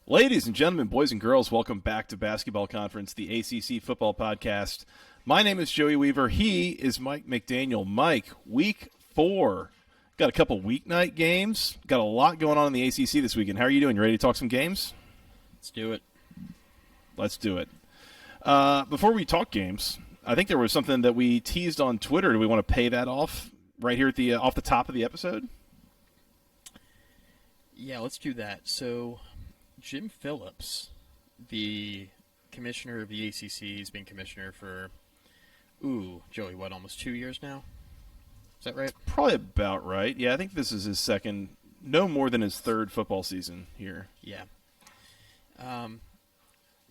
Ladies and gentlemen, boys and girls, welcome back to Basketball Conference, the ACC football podcast. My name is Joey Weaver. He is Mike McDaniel. Mike, week 4. Got a couple weeknight games. Got a lot going on in the ACC this weekend. How are you doing? You ready to talk some games? Let's do it. Let's do it. Before we talk games, I think there was something that we teased on Twitter. Do we want to pay that off right here at the off the top of the episode? Yeah, let's do that. So, Jim Phillips, the commissioner of the ACC, has been commissioner for, Joey, almost 2 years now? Is that right? Probably about right. Yeah, I think this is his second, no more than his third football season here. Yeah.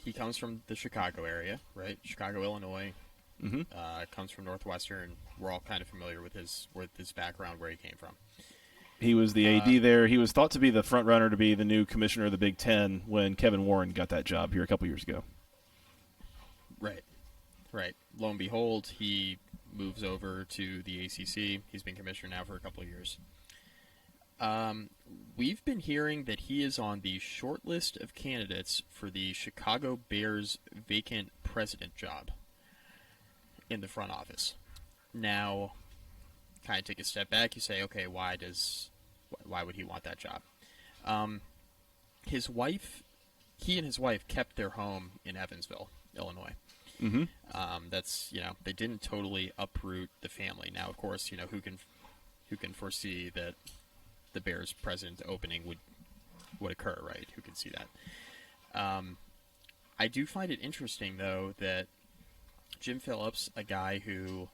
He comes from the Chicago area, right? Chicago, Illinois. Mm-hmm. Comes from Northwestern. We're all kind of familiar with his background, where he came from. He was the AD there. He was thought to be the front runner to be the new commissioner of the Big Ten when Kevin Warren got that job here a couple years ago. Right. Lo and behold, he moves over to the ACC. He's been commissioner now for a couple of years. We've been hearing that he is on the short list of candidates for the Chicago Bears vacant president job in the front office. Now, kind of take a step back. You say, okay, why would he want that job? He and his wife kept their home in Evansville, Illinois. Mm-hmm. That's, they didn't totally uproot the family. Now, of course, who can foresee that the Bears president opening would occur, right? Who can see that? I do find it interesting, though, that Jim Phillips, a guy who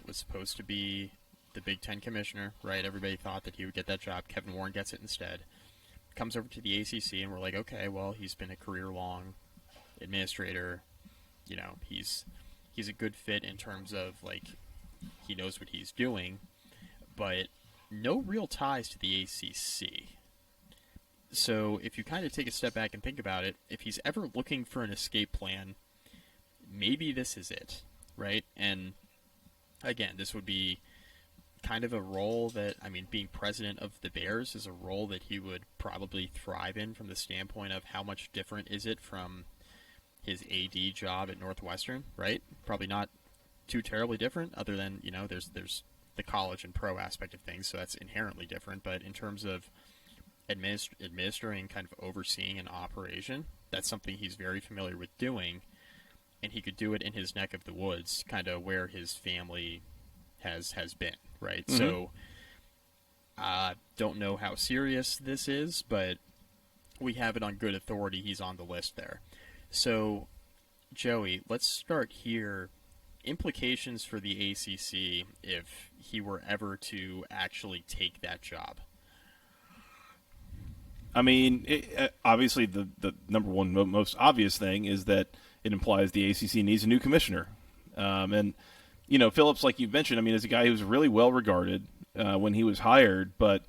was supposed to be the Big Ten commissioner, right? Everybody thought that he would get that job. Kevin Warren gets it instead. Comes over to the ACC, and we're like, okay, well, he's been a career-long administrator. He's a good fit in terms of, he knows what he's doing, but no real ties to the ACC. So if you kind of take a step back and think about it, if he's ever looking for an escape plan, maybe this is it, right? And again, this would be kind of a role that, being president of the Bears is a role that he would probably thrive in from the standpoint of how much different is it from his AD job at Northwestern, right? Probably not too terribly different, other than, there's the college and pro aspect of things, so that's inherently different. But in terms of administering, kind of overseeing an operation, that's something he's very familiar with doing, and he could do it in his neck of the woods, kind of where his family has been, right? Mm-hmm. So, don't know how serious this is, but we have it on good authority. He's on the list there. So, Joey, let's start here. Implications for the ACC if he were ever to actually take that job. Obviously, the number one most obvious thing is that it implies the ACC needs a new commissioner. And Phillips, like you've mentioned, is a guy who's really well regarded when he was hired, but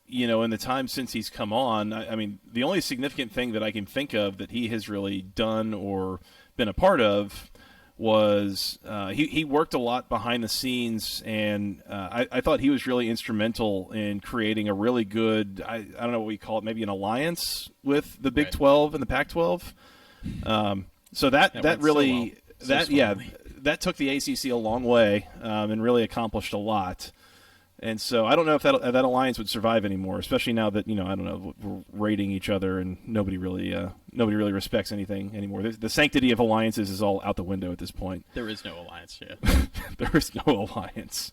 in the time since he's come on, the only significant thing that I can think of that he has really done or been a part of was he worked a lot behind the scenes, and I thought he was really instrumental in creating a really good, I don't know what we call it, maybe an alliance with the Big 12 and the Pac-12. So that really that took the ACC a long way and really accomplished a lot. And so I don't know if that alliance would survive anymore, especially now that we're rating each other and nobody really respects anything anymore. The sanctity of alliances is all out the window at this point. There is no alliance, yeah. There is no alliance.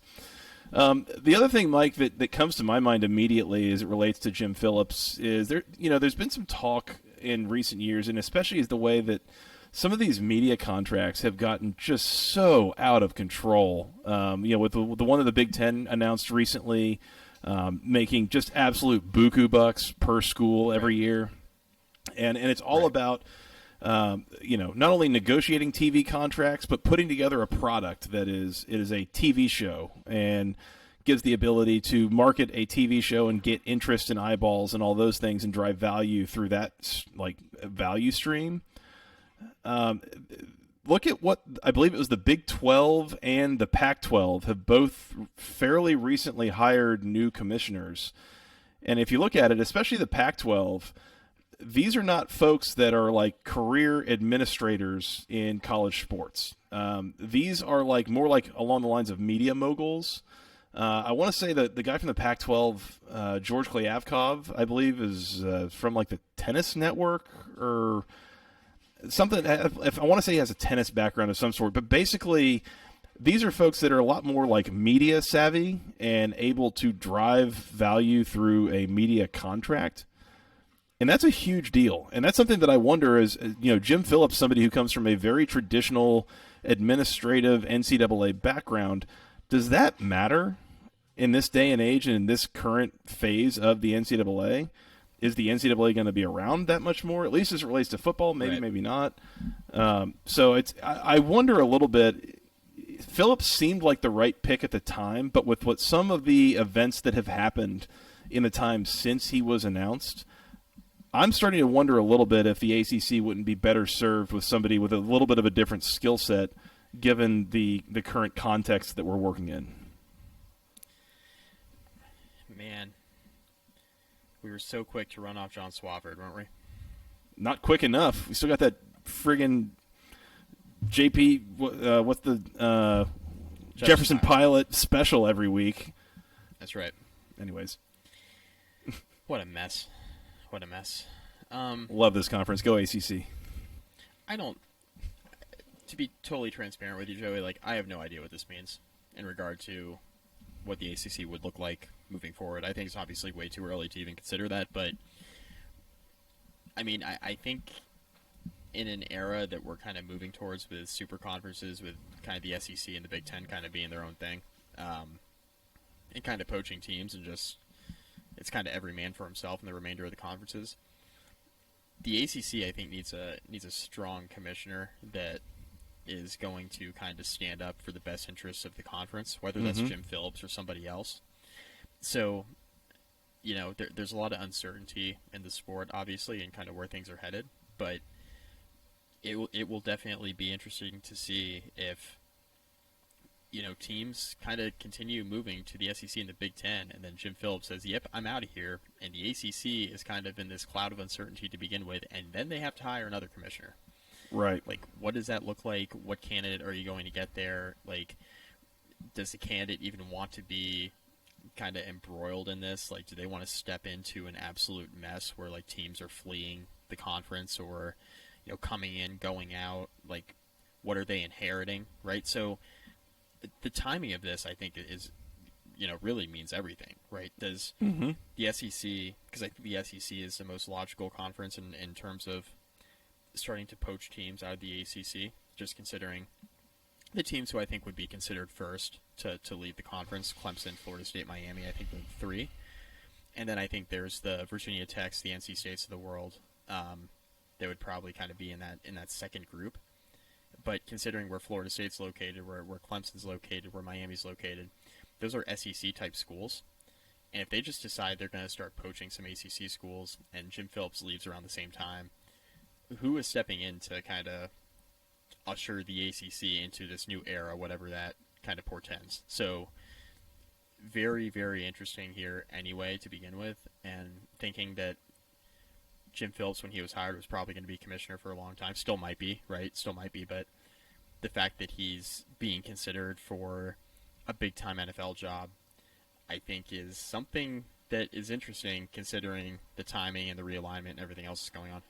The other thing, Mike, that comes to my mind immediately as it relates to Jim Phillips is there's been some talk in recent years, and especially is the way that some of these media contracts have gotten just so out of control. With the one that the Big Ten announced recently, making just absolute buku bucks per school every year, and it's all about not only negotiating TV contracts but putting together a product that is a TV show and gives the ability to market a TV show and get interest in eyeballs and all those things and drive value through that value stream. Look at what I believe it was the Big 12 and the Pac-12 have both fairly recently hired new commissioners. And if you look at it, especially the Pac-12, these are not folks that are like career administrators in college sports. These are like more like along the lines of media moguls. I want to say that the guy from the Pac-12, George Klyavkov, I believe, is from like the Tennis Network or something. If I want to say he has a tennis background of some sort, but basically, these are folks that are a lot more like media savvy and able to drive value through a media contract. And that's a huge deal. And that's something that I wonder is, Jim Phillips, somebody who comes from a very traditional administrative NCAA background, does that matter in this day and age and in this current phase of the NCAA? Is the NCAA going to be around that much more, at least as it relates to football? Maybe, Right. maybe not. So I wonder a little bit. Phillips seemed like the right pick at the time, but with what some of the events that have happened in the time since he was announced, I'm starting to wonder a little bit if the ACC wouldn't be better served with somebody with a little bit of a different skill set, given the current context that we're working in. Man, we were so quick to run off John Swafford, weren't we? Not quick enough. We still got that friggin' JP, what's the Jefferson Pilot special every week. That's right. Anyways. What a mess. What a mess. Love this conference. Go ACC. I don't. To be totally transparent with you, Joey, like I have no idea what this means in regard to what the ACC would look like moving forward. I think it's obviously way too early to even consider that, but I mean, I think in an era that we're kind of moving towards with super conferences, with kind of the SEC and the Big Ten kind of being their own thing, and kind of poaching teams and just it's kind of every man for himself in the remainder of the conferences. The ACC, I think, needs a strong commissioner that is going to kind of stand up for the best interests of the conference, whether that's Jim Phillips or somebody else. So, there's a lot of uncertainty in the sport, obviously, and kind of where things are headed. But it will definitely be interesting to see if teams kind of continue moving to the SEC and the Big Ten, and then Jim Phillips says, yep, I'm out of here, and the ACC is kind of in this cloud of uncertainty to begin with, and then they have to hire another commissioner. Right. Like, what does that look like? What candidate are you going to get there? Like, does the candidate even want to be kind of embroiled in this? Like, do they want to step into an absolute mess where, like, teams are fleeing the conference or, coming in, going out? Like, what are they inheriting, right? So the timing of this, I think, is, really means everything, right? Does the SEC, because I think the SEC is the most logical conference in terms of starting to poach teams out of the ACC, just considering the teams who I think would be considered first to lead the conference, Clemson, Florida State, Miami, I think the three. And then I think there's the Virginia Techs, the NC States of the world, that would probably kind of be in that second group. But considering where Florida State's located, where Clemson's located, where Miami's located, those are SEC-type schools. And if they just decide they're going to start poaching some ACC schools and Jim Phillips leaves around the same time, who is stepping in to kind of usher the ACC into this new era, whatever that kind of portends? So very, very interesting here anyway to begin with, and thinking that Jim Phillips, when he was hired, was probably going to be commissioner for a long time. Still might be, right? Still might be, but the fact that he's being considered for a big-time NFL job, I think, is something that is interesting considering the timing and the realignment and everything else that's going on.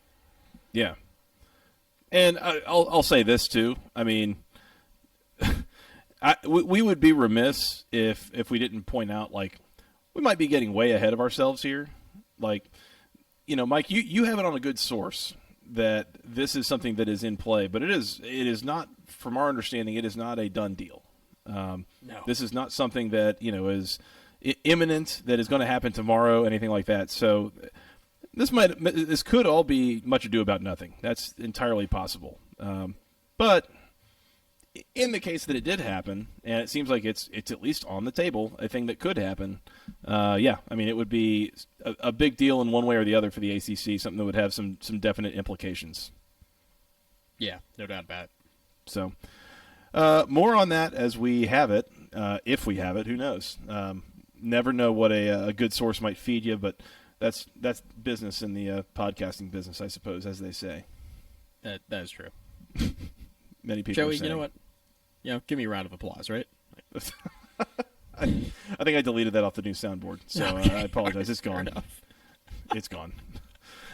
Yeah. And I'll say this, too. I mean, we would be remiss if we didn't point out, like, we might be getting way ahead of ourselves here. Like, Mike, you have it on a good source that this is something that is in play, but it is not, from our understanding, it is not a done deal. No. This is not something that, is imminent, that is going to happen tomorrow, anything like that. So this could all be much ado about nothing. That's entirely possible. But in the case that it did happen, and it seems like it's at least on the table, a thing that could happen, yeah, I mean, it would be a big deal in one way or the other for the ACC, something that would have some definite implications. Yeah, no doubt about it. So more on that as we have it, if we have it, who knows? Never know what a good source might feed you, but That's business in the podcasting business, I suppose, as they say. That is true. Many people Joey, are saying. you know what? Give me a round of applause, right? I think I deleted that off the new soundboard, so Okay. I apologize. It's Fair gone. enough. It's gone.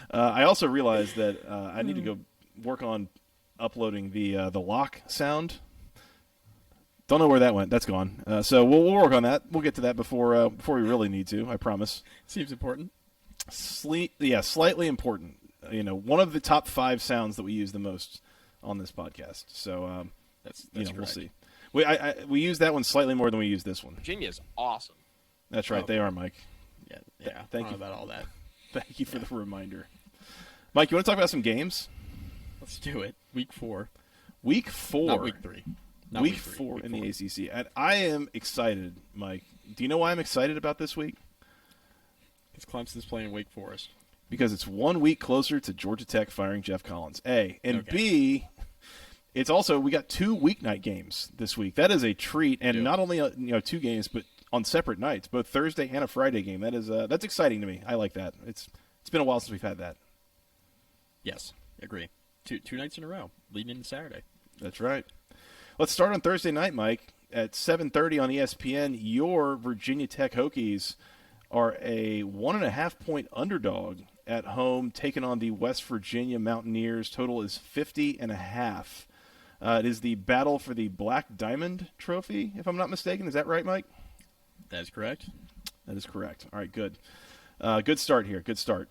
I also realized that I need to go work on uploading the lock sound. Don't know where that went. That's gone. So we'll work on that. We'll get to that before we really need to. I promise. Seems important. Slightly important. One of the top 5 sounds that we use the most on this podcast. So That's we'll see. We use that one slightly more than we use this one. Virginia's awesome. That's right. They are, Mike. Yeah. Thank I don't you. know about all that. Thank you for the reminder. Mike, you want to talk about some games? Let's do it. Week 4. Week 4. Not week 3. Not Week week 3. 4 Week in 4. the ACC. And I am excited, Mike. Do you know why I'm excited about this week? Because Clemson's playing Wake Forest. Because it's 1 week closer to Georgia Tech firing Jeff Collins. A. And Okay. B, it's also, we got 2 weeknight games this week. That is a treat. And Yeah. not only 2 games, but on separate nights, both Thursday and a Friday game. That's exciting to me. I like that. It's been a while since we've had that. Yes, agree. Two nights in a row, leading into Saturday. That's right. Let's start on Thursday night, Mike. At 7:30 on ESPN, your Virginia Tech Hokies are a 1.5-point underdog at home, taking on the West Virginia Mountaineers. Total is 50.5. It is the battle for the Black Diamond Trophy, if I'm not mistaken. Is that right, Mike? That is correct. That is correct. All right, good. Good start here. Good start.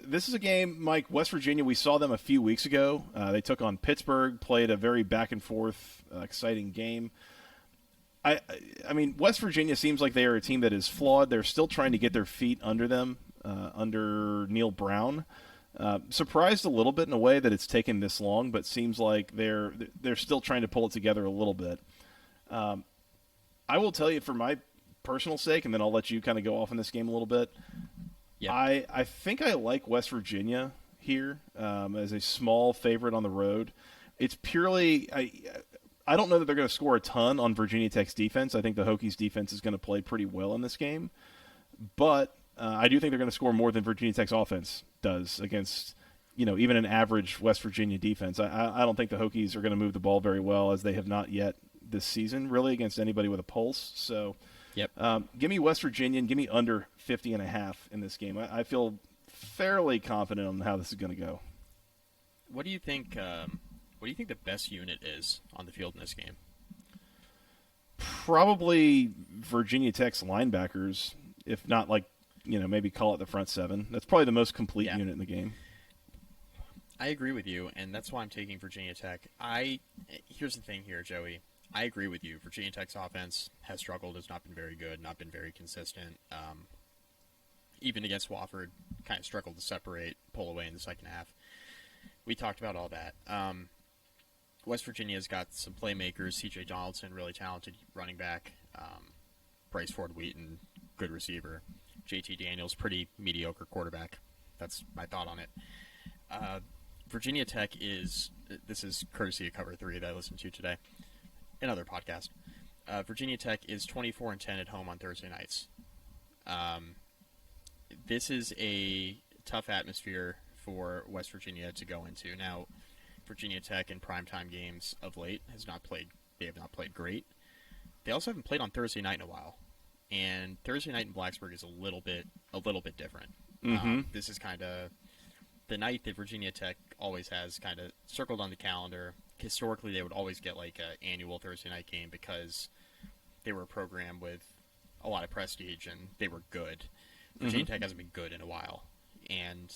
This is a game, Mike, West Virginia, we saw them a few weeks ago. They took on Pittsburgh, played a very back-and-forth, exciting game. I mean, West Virginia seems like they are a team that is flawed. They're still trying to get their feet under them, under Neil Brown. Surprised a little bit in a way that it's taken this long, but seems like they're still trying to pull it together a little bit. I will tell you, for my personal sake, and then I'll let you kind of go off on this game a little bit. Yep. I think I like West Virginia here as a small favorite on the road. It's purely I don't know that they're going to score a ton on Virginia Tech's defense. I think the Hokies' defense is going to play pretty well in this game, but I do think they're going to score more than Virginia Tech's offense does against even an average West Virginia defense. I don't think the Hokies are going to move the ball very well, as they have not yet this season, really, against anybody with a pulse. So. Yep. Give me West Virginia and give me under 50.5 in this game. I feel fairly confident on how this is going to go. What do you think? What do you think the best unit is on the field in this game? Probably Virginia Tech's linebackers, if not maybe call it the front 7. That's probably the most complete unit in the game. I agree with you, and that's why I'm taking Virginia Tech. Here's the thing here, Joey. I agree with you. Virginia Tech's offense has struggled, has not been very good, not been very consistent. Even against Wofford, kind of struggled to separate, pull away in the second half. We talked about all that. West Virginia's got some playmakers. C.J. Donaldson, really talented running back. Bryce Ford-Wheaton, good receiver. J.T. Daniels, pretty mediocre quarterback. That's my thought on it. Virginia Tech this is courtesy of Cover 3 that I listened to today. Another podcast. Virginia Tech is 24-10 at home on Thursday nights. This is a tough atmosphere for West Virginia to go into. Now, Virginia Tech in primetime games of late they have not played great. They also haven't played on Thursday night in a while, and Thursday night in Blacksburg is a little bit different. Mm-hmm. This is kind of the night that Virginia Tech always has kind of circled on the calendar. Historically, they would always get like an annual Thursday night game because they were a program with a lot of prestige and they were good. Virginia Tech hasn't been good in a while. And,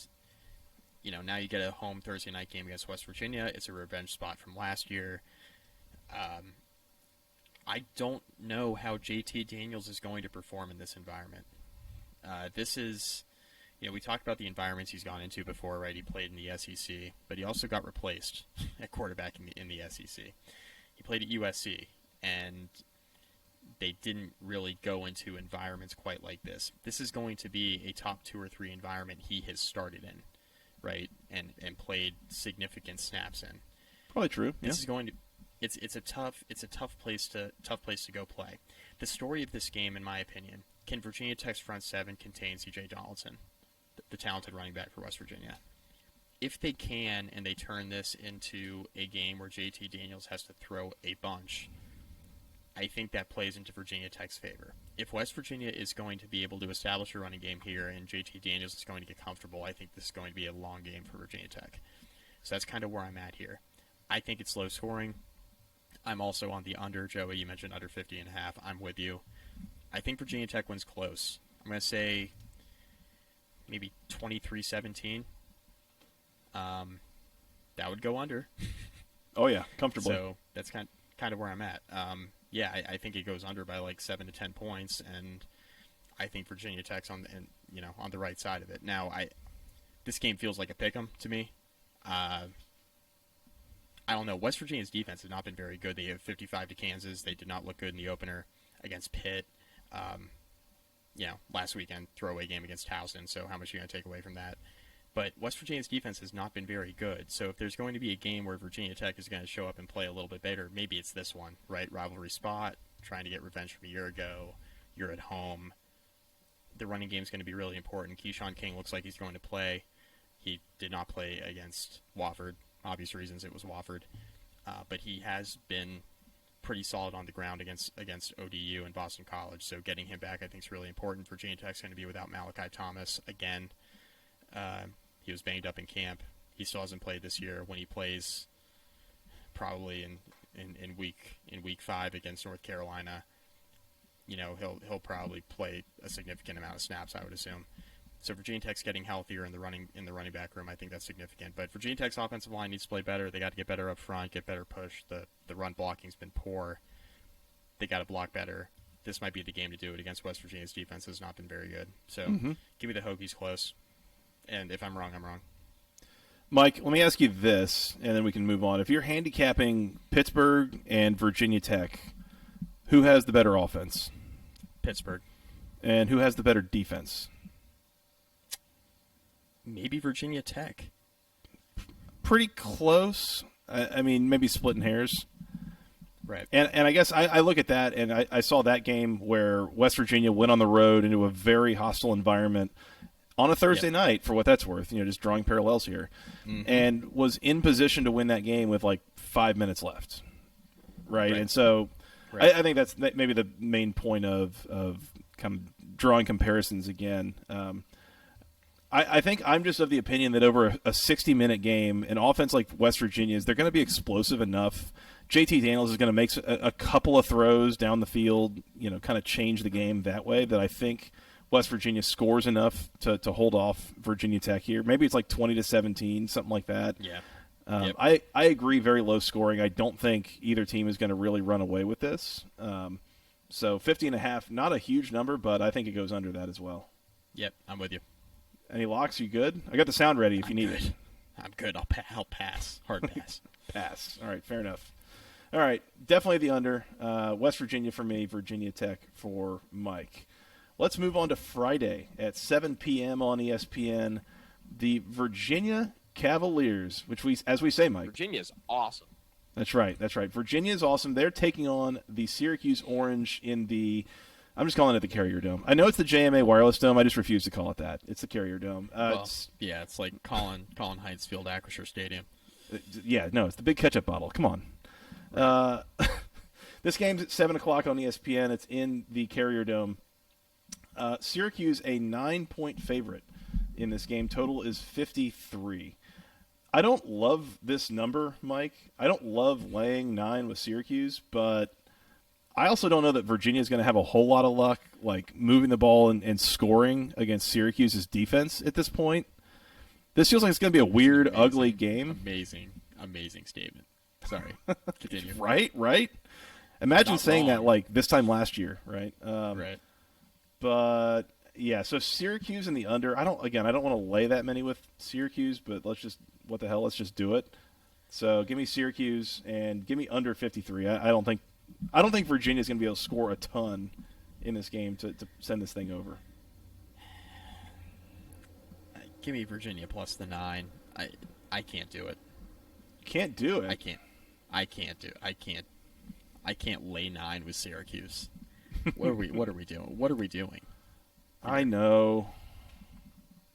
now you get a home Thursday night game against West Virginia. It's a revenge spot from last year. I don't know how JT Daniels is going to perform in this environment. This is... we talked about the environments he's gone into before, right? He played in the SEC, but he also got replaced at quarterback in the SEC. He played at USC, and they didn't really go into environments quite like this. This is going to be a top 2 or 3 environment he has started in, right? And played significant snaps in. Probably true. This is going to it's a tough place to go play. The story of this game, in my opinion, can Virginia Tech's front seven contain C.J. Donaldson, the talented running back for West Virginia? If they can, and they turn this into a game where J.T. Daniels has to throw a bunch, I think that plays into Virginia Tech's favor. If West Virginia is going to be able to establish a running game here and J.T. Daniels is going to get comfortable, I think this is going to be a long game for Virginia Tech. So that's kind of where I'm at here. I think it's low scoring. I'm also on the under. Joey, you mentioned under 50.5. I'm with you. I think Virginia Tech wins close. I'm going to say maybe 23-17. That would go under. Oh yeah, comfortably. So that's kind of where I'm at. I think it goes under by like 7 to 10 points, and I think Virginia Tech's on the right side of it. Now, this game feels like a pick'em to me. I don't know. West Virginia's defense has not been very good. They have 55 to Kansas. They did not look good in the opener against Pitt. Last weekend, throwaway game against Towson. So how much are you going to take away from that? But West Virginia's defense has not been very good. So if there's going to be a game where Virginia Tech is going to show up and play a little bit better, maybe it's this one, right? Rivalry spot, trying to get revenge from a year ago. You're at home. The running game is going to be really important. Keyshawn King looks like he's going to play. He did not play against Wofford. Obvious reasons it was Wofford. But he has been pretty solid on the ground against ODU and Boston College. So getting him back I think is really important. Virginia Tech's going to be without Malachi Thomas again. He was banged up in camp. He still hasn't played this year. When he plays, probably in week 5 against North Carolina, he'll probably play a significant amount of snaps, I would assume. So Virginia Tech's getting healthier in the running back room. I think that's significant. But Virginia Tech's offensive line needs to play better. They got to get better up front, get better push. The run blocking's been poor. They got to block better. This might be the game to do it against West Virginia's defense has not been very good. So give me the Hokies close. And if I'm wrong, I'm wrong. Mike, let me ask you this, and then we can move on. If you're handicapping Pittsburgh and Virginia Tech, who has the better offense? Pittsburgh. And who has the better defense? Maybe Virginia Tech. Pretty close. I mean, maybe splitting hairs. Right. And I guess I look at that, and I saw that game where West Virginia went on the road into a very hostile environment on a Thursday night, for what that's worth, just drawing parallels here, and was in position to win that game with like 5 minutes left, right? And so I think that's maybe the main point of kind of drawing comparisons again. I think I'm just of the opinion that over a 60-minute game, an offense like West Virginia's, they're going to be explosive enough. J.T. Daniels is going to make a couple of throws down the field, kind of change the game that way, that I think West Virginia scores enough to hold off Virginia Tech here. Maybe it's like 20-17, something like that. Yeah. I agree, very low scoring. I don't think either team is going to really run away with this. So 50.5, not a huge number, but I think it goes under that as well. Yep, I'm with you. Any locks? You good? I got the sound ready if you need it. I'm good. I'll pass. Hard pass. Pass. All right, fair enough. All right, definitely the under. West Virginia for me, Virginia Tech for Mike. Let's move on to Friday at 7 p.m. on ESPN. The Virginia Cavaliers, which as we say, Mike. Virginia's awesome. That's right. Virginia is awesome. They're taking on the Syracuse Orange in I'm just calling it the Carrier Dome. I know it's the JMA Wireless Dome. I just refuse to call it that. It's the Carrier Dome. It's like Colin Heights Field, Acrisure Stadium. It's the big ketchup bottle. Come on. Right. This game's at 7 o'clock on ESPN. It's in the Carrier Dome. Syracuse, a 9-point favorite in this game. Total is 53. I don't love this number, Mike. I don't love laying 9 with Syracuse, but I also don't know that Virginia is going to have a whole lot of luck, like moving the ball and scoring against Syracuse's defense at this point. This feels like it's going to be a weird, ugly game. Amazing statement. Sorry. Continue. Right? Imagine saying that like this time last year, right? Right. But yeah, so Syracuse in the under. I don't want to lay that many with Syracuse, but let's just do it. So give me Syracuse and give me under 53. I don't think Virginia's going to be able to score a ton in this game to send this thing over. Give me Virginia plus the 9. I can't do it. Can't do it. I can't lay 9 with Syracuse. What are we doing? I know.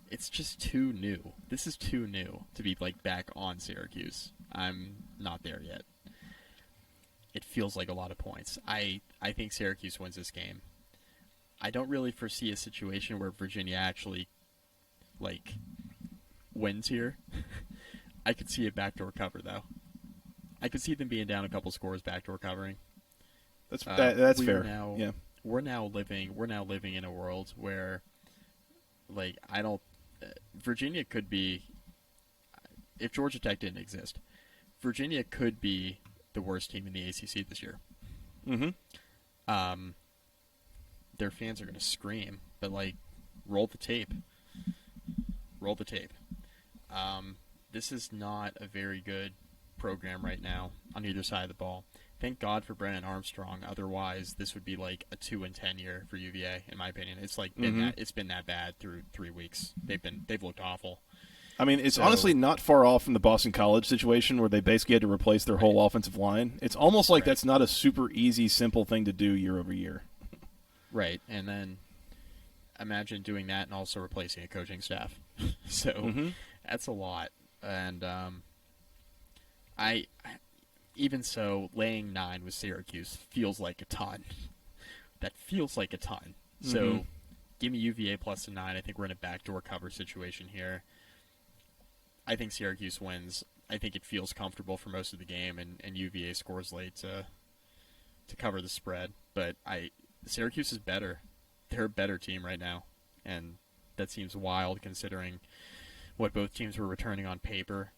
It's just too new. This is too new to be like back on Syracuse. I'm not there yet. It feels like a lot of points. I think Syracuse wins this game. I don't really foresee a situation where Virginia actually like wins here. I could see a backdoor cover though. I could see them being down a couple scores, backdoor covering. That's fair. Yeah. We're now living in a world where, like, Virginia could be, if Georgia Tech didn't exist, Virginia could be the worst team in the ACC this year. Mm-hmm. Their fans are going to scream, but, like, roll the tape. Roll the tape. This is not a very good program right now on either side of the ball. Thank God for Brennan Armstrong. Otherwise, this would be like a 2-10 year for UVA, in my opinion. It's like it's been that bad through 3 weeks. They've looked awful. I mean, it's honestly not far off from the Boston College situation where they basically had to replace their whole offensive line. It's almost like that's not a super easy, simple thing to do year over year. Right, and then imagine doing that and also replacing a coaching staff. So that's a lot. And I even so, laying 9 with Syracuse feels like a ton. That feels like a ton. So give me UVA plus a 9. I think we're in a backdoor cover situation here. I think Syracuse wins. I think it feels comfortable for most of the game, and UVA scores late to cover the spread. But Syracuse is better. They're a better team right now, and that seems wild considering what both teams were returning on paper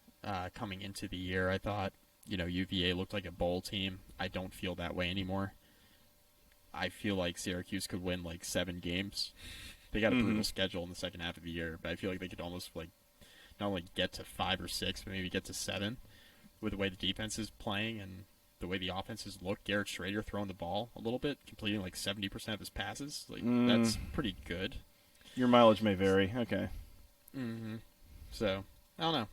coming into the year. I thought, UVA looked like a bowl team. I don't feel that way anymore. I feel like Syracuse could win like 7 games. They got a brutal schedule in the second half of the year, but I feel like they could almost like not only get to 5 or 6, but maybe get to 7 with the way the defense is playing and the way the offenses look. Garrett Schrader throwing the ball a little bit, completing like 70% of his passes. Like that's pretty good. Your mileage may vary. Okay. So, I don't know.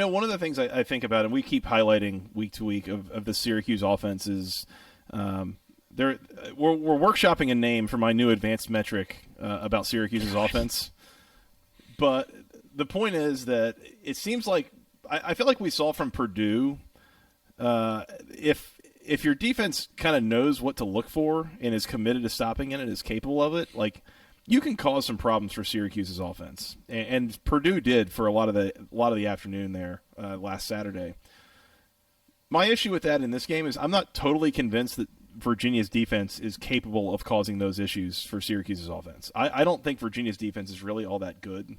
One of the things I think about, and we keep highlighting week to week of the Syracuse offense is we're workshopping a name for my new advanced metric about Syracuse's offense. But the point is that it seems like I feel like we saw from Purdue, if your defense kind of knows what to look for and is committed to stopping it and is capable of it, like, you can cause some problems for Syracuse's offense, and Purdue did for a lot of the afternoon there last Saturday. My issue with that in this game is I'm not totally convinced that Virginia's defense is capable of causing those issues for Syracuse's offense. I don't think Virginia's defense is really all that good.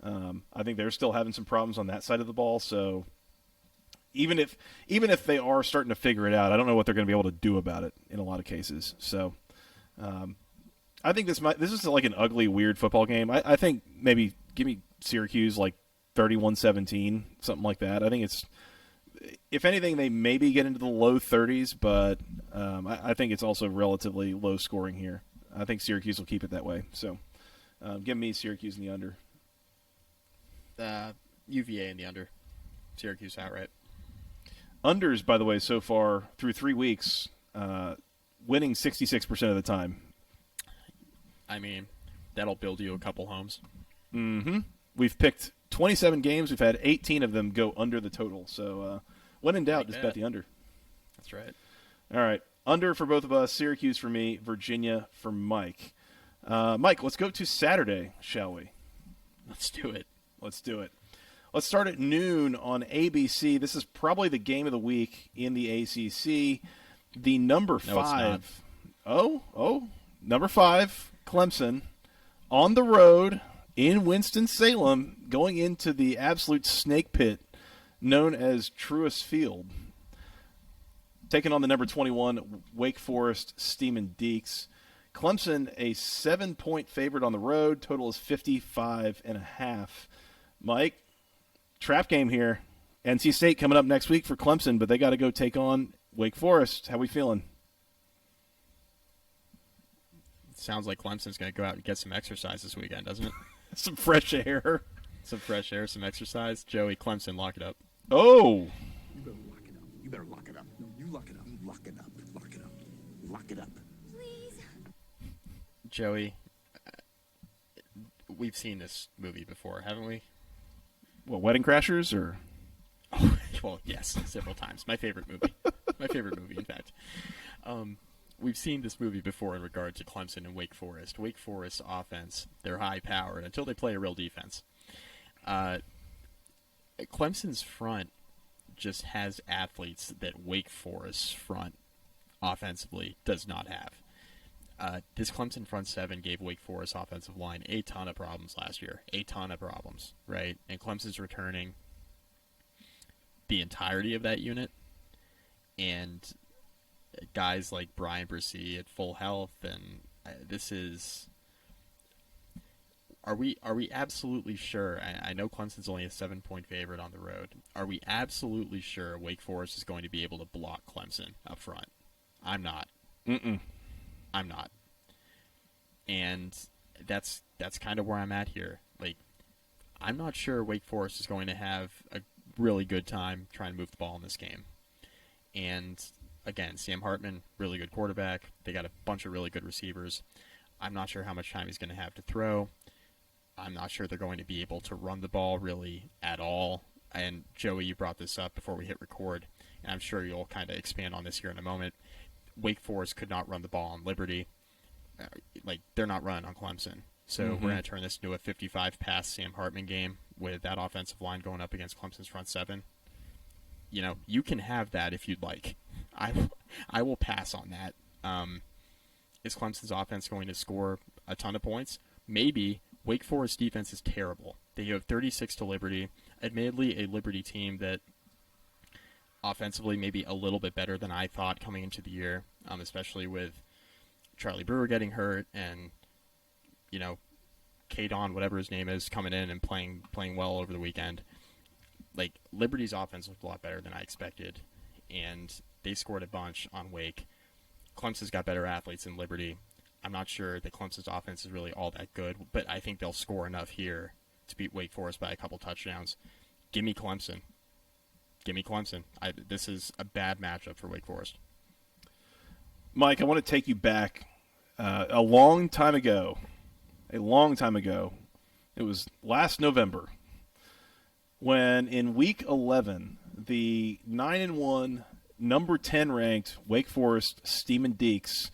I think they're still having some problems on that side of the ball. So even if they are starting to figure it out, I don't know what they're going to be able to do about it in a lot of cases. So. I think this is like an ugly, weird football game. I think maybe give me Syracuse like 31-17, something like that. I think it's, if anything, they maybe get into the low 30s, but I think it's also relatively low scoring here. I think Syracuse will keep it that way. So give me Syracuse in the under. UVA in the under. Syracuse outright. Unders, by the way, so far through 3 weeks, winning 66% of the time. I mean, that'll build you a couple homes. We've picked 27 games. We've had 18 of them go under the total. So when in doubt, just bet the under. That's right. All right. Under for both of us. Syracuse for me. Virginia for Mike. Mike, let's go to Saturday, shall we? Let's do it. Let's do it. Let's start at noon on ABC. This is probably the game of the week in the ACC. The number 5. Number 5. Clemson on the road in Winston-Salem going into the absolute snake pit known as Truist Field. Taking on the number 21 Wake Forest Steeman Deeks. Clemson a 7-point favorite on the road. Total is 55.5. Mike, trap game here. NC State coming up next week for Clemson, but they got to go take on Wake Forest. How we feeling? Sounds like Clemson's going to go out and get some exercise this weekend, doesn't it? Some fresh air. Some fresh air, some exercise. Joey, Clemson, lock it up. Oh. You better lock it up. You better lock it up. No, you lock it up. Lock it up. Lock it up. Lock it up. Please. Joey, we've seen this movie before, haven't we? What, Wedding Crashers or? Well, yes, several times. My favorite movie. My favorite movie, in fact. We've seen this movie before in regard to Clemson and Wake Forest. Wake Forest offense, they're high-powered until they play a real defense. Clemson's front just has athletes that Wake Forest's front offensively does not have. This Clemson front seven gave Wake Forest offensive line a ton of problems last year. A ton of problems, right? And Clemson's returning the entirety of that unit. And guys like Brian Bresee at full health, and this is... Are we absolutely sure? I know Clemson's only a 7-point favorite on the road. Are we absolutely sure Wake Forest is going to be able to block Clemson up front? I'm not. I'm not. And that's kind of where I'm at here. Like, I'm not sure Wake Forest is going to have a really good time trying to move the ball in this game. And again, Sam Hartman, really good quarterback. They got a bunch of really good receivers. I'm not sure how much time he's going to have to throw. I'm not sure they're going to be able to run the ball really at all. And Joey, you brought this up before we hit record, and I'm sure you'll kind of expand on this here in a moment. Wake Forest could not run the ball on Liberty. They're not running on Clemson. So we're going to turn this into a 55-pass Sam Hartman game with that offensive line going up against Clemson's front seven. You know, you can have that if you'd like. I will pass on that. Is Clemson's offense going to score a ton of points? Maybe. Wake Forest defense is terrible. They have 36 to Liberty. Admittedly, a Liberty team that offensively maybe a little bit better than I thought coming into the year, especially with Charlie Brewer getting hurt and, you know, K-Don, whatever his name is, coming in and playing well over the weekend. Like, Liberty's offense looked a lot better than I expected, and they scored a bunch on Wake. Clemson's got better athletes than Liberty. I'm not sure that Clemson's offense is really all that good, but I think they'll score enough here to beat Wake Forest by a couple touchdowns. Give me Clemson. Give me Clemson. This is a bad matchup for Wake Forest. Mike, I want to take you back a long time ago. It was last November when in Week 11, the 9-1, number 10 ranked Wake Forest Steamin' Deeks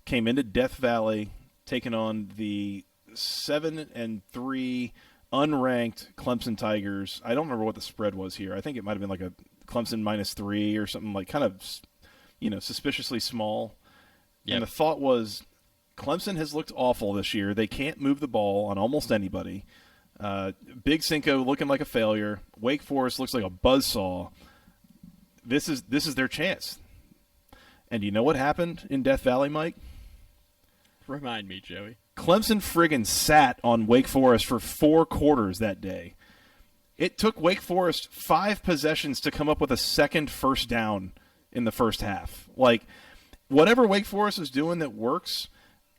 came into Death Valley, taking on the 7-3 unranked Clemson Tigers. I don't remember what the spread was here. I think it might have been like a Clemson -3 or something, like kind of, you know, suspiciously small. Yep. And the thought was, Clemson has looked awful this year. They can't move the ball on almost anybody. Big Cinco looking like a failure. Wake Forest looks like a buzzsaw. This is their chance. And you know what happened in Death Valley, Mike? Remind me, Joey. Clemson friggin' sat on Wake Forest for 4 quarters that day. It took Wake Forest 5 possessions to come up with a second first down in the first half. Like, whatever Wake Forest is doing that works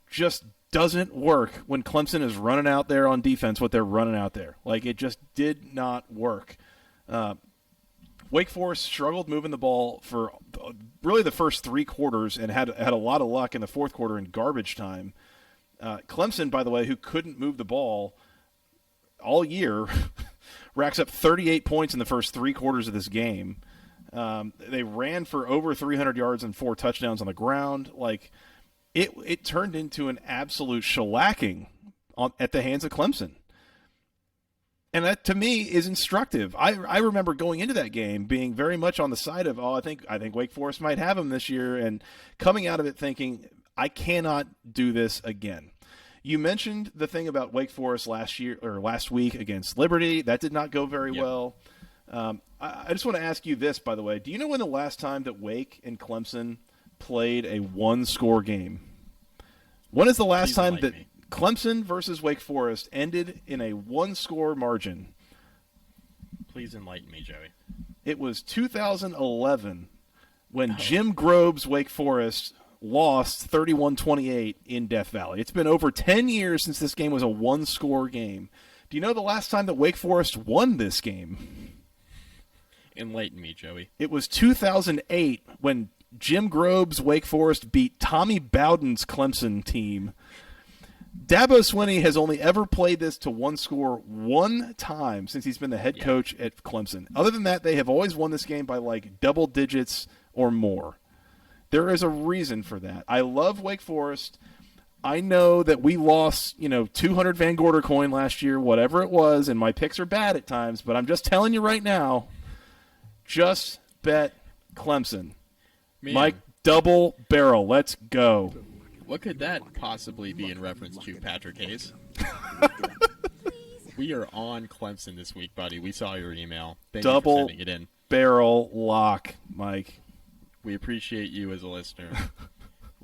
just doesn't work when Clemson is running out there on defense what they're running out there. Like, it just did not work. Wake Forest struggled moving the ball for really the first 3 quarters and had a lot of luck in the fourth quarter in garbage time. Clemson, by the way, who couldn't move the ball all year, racks up 38 points in the first 3 quarters of this game. They ran for over 300 yards and 4 touchdowns on the ground. Like, it turned into an absolute shellacking at the hands of Clemson. And that, to me, is instructive. I remember going into that game being very much on the side of, I think Wake Forest might have them this year, and coming out of it thinking, I cannot do this again. You mentioned the thing about Wake Forest last week against Liberty. That did not go very well. I just want to ask you this, by the way. Do you know when the last time that Wake and Clemson played a 1-score game? When is the last time that Clemson versus Wake Forest ended in a 1-score margin? Please enlighten me, Joey. It was 2011 when Jim Grobe's Wake Forest lost 31-28 in Death Valley. It's been over 10 years since this game was a 1-score game. Do you know the last time that Wake Forest won this game? Enlighten me, Joey. It was 2008 when Jim Grobe's Wake Forest beat Tommy Bowden's Clemson team Dabo Swinney has only ever played this to one score one time since he's been the head coach at Clemson. Other than that, they have always won this game by like double digits or more. There is a reason for that. I love Wake Forest. I know that we lost, 200 Van Gorder coin last year, whatever it was, and my picks are bad at times, but I'm just telling you right now, just bet Clemson. Man, Mike, double barrel. Let's go. what could that possibly be in reference to, Patrick Hayes? We are on Clemson this week, buddy. We saw your email. Thank you for Double sending it in. barrel lock, Mike. We appreciate you as a listener.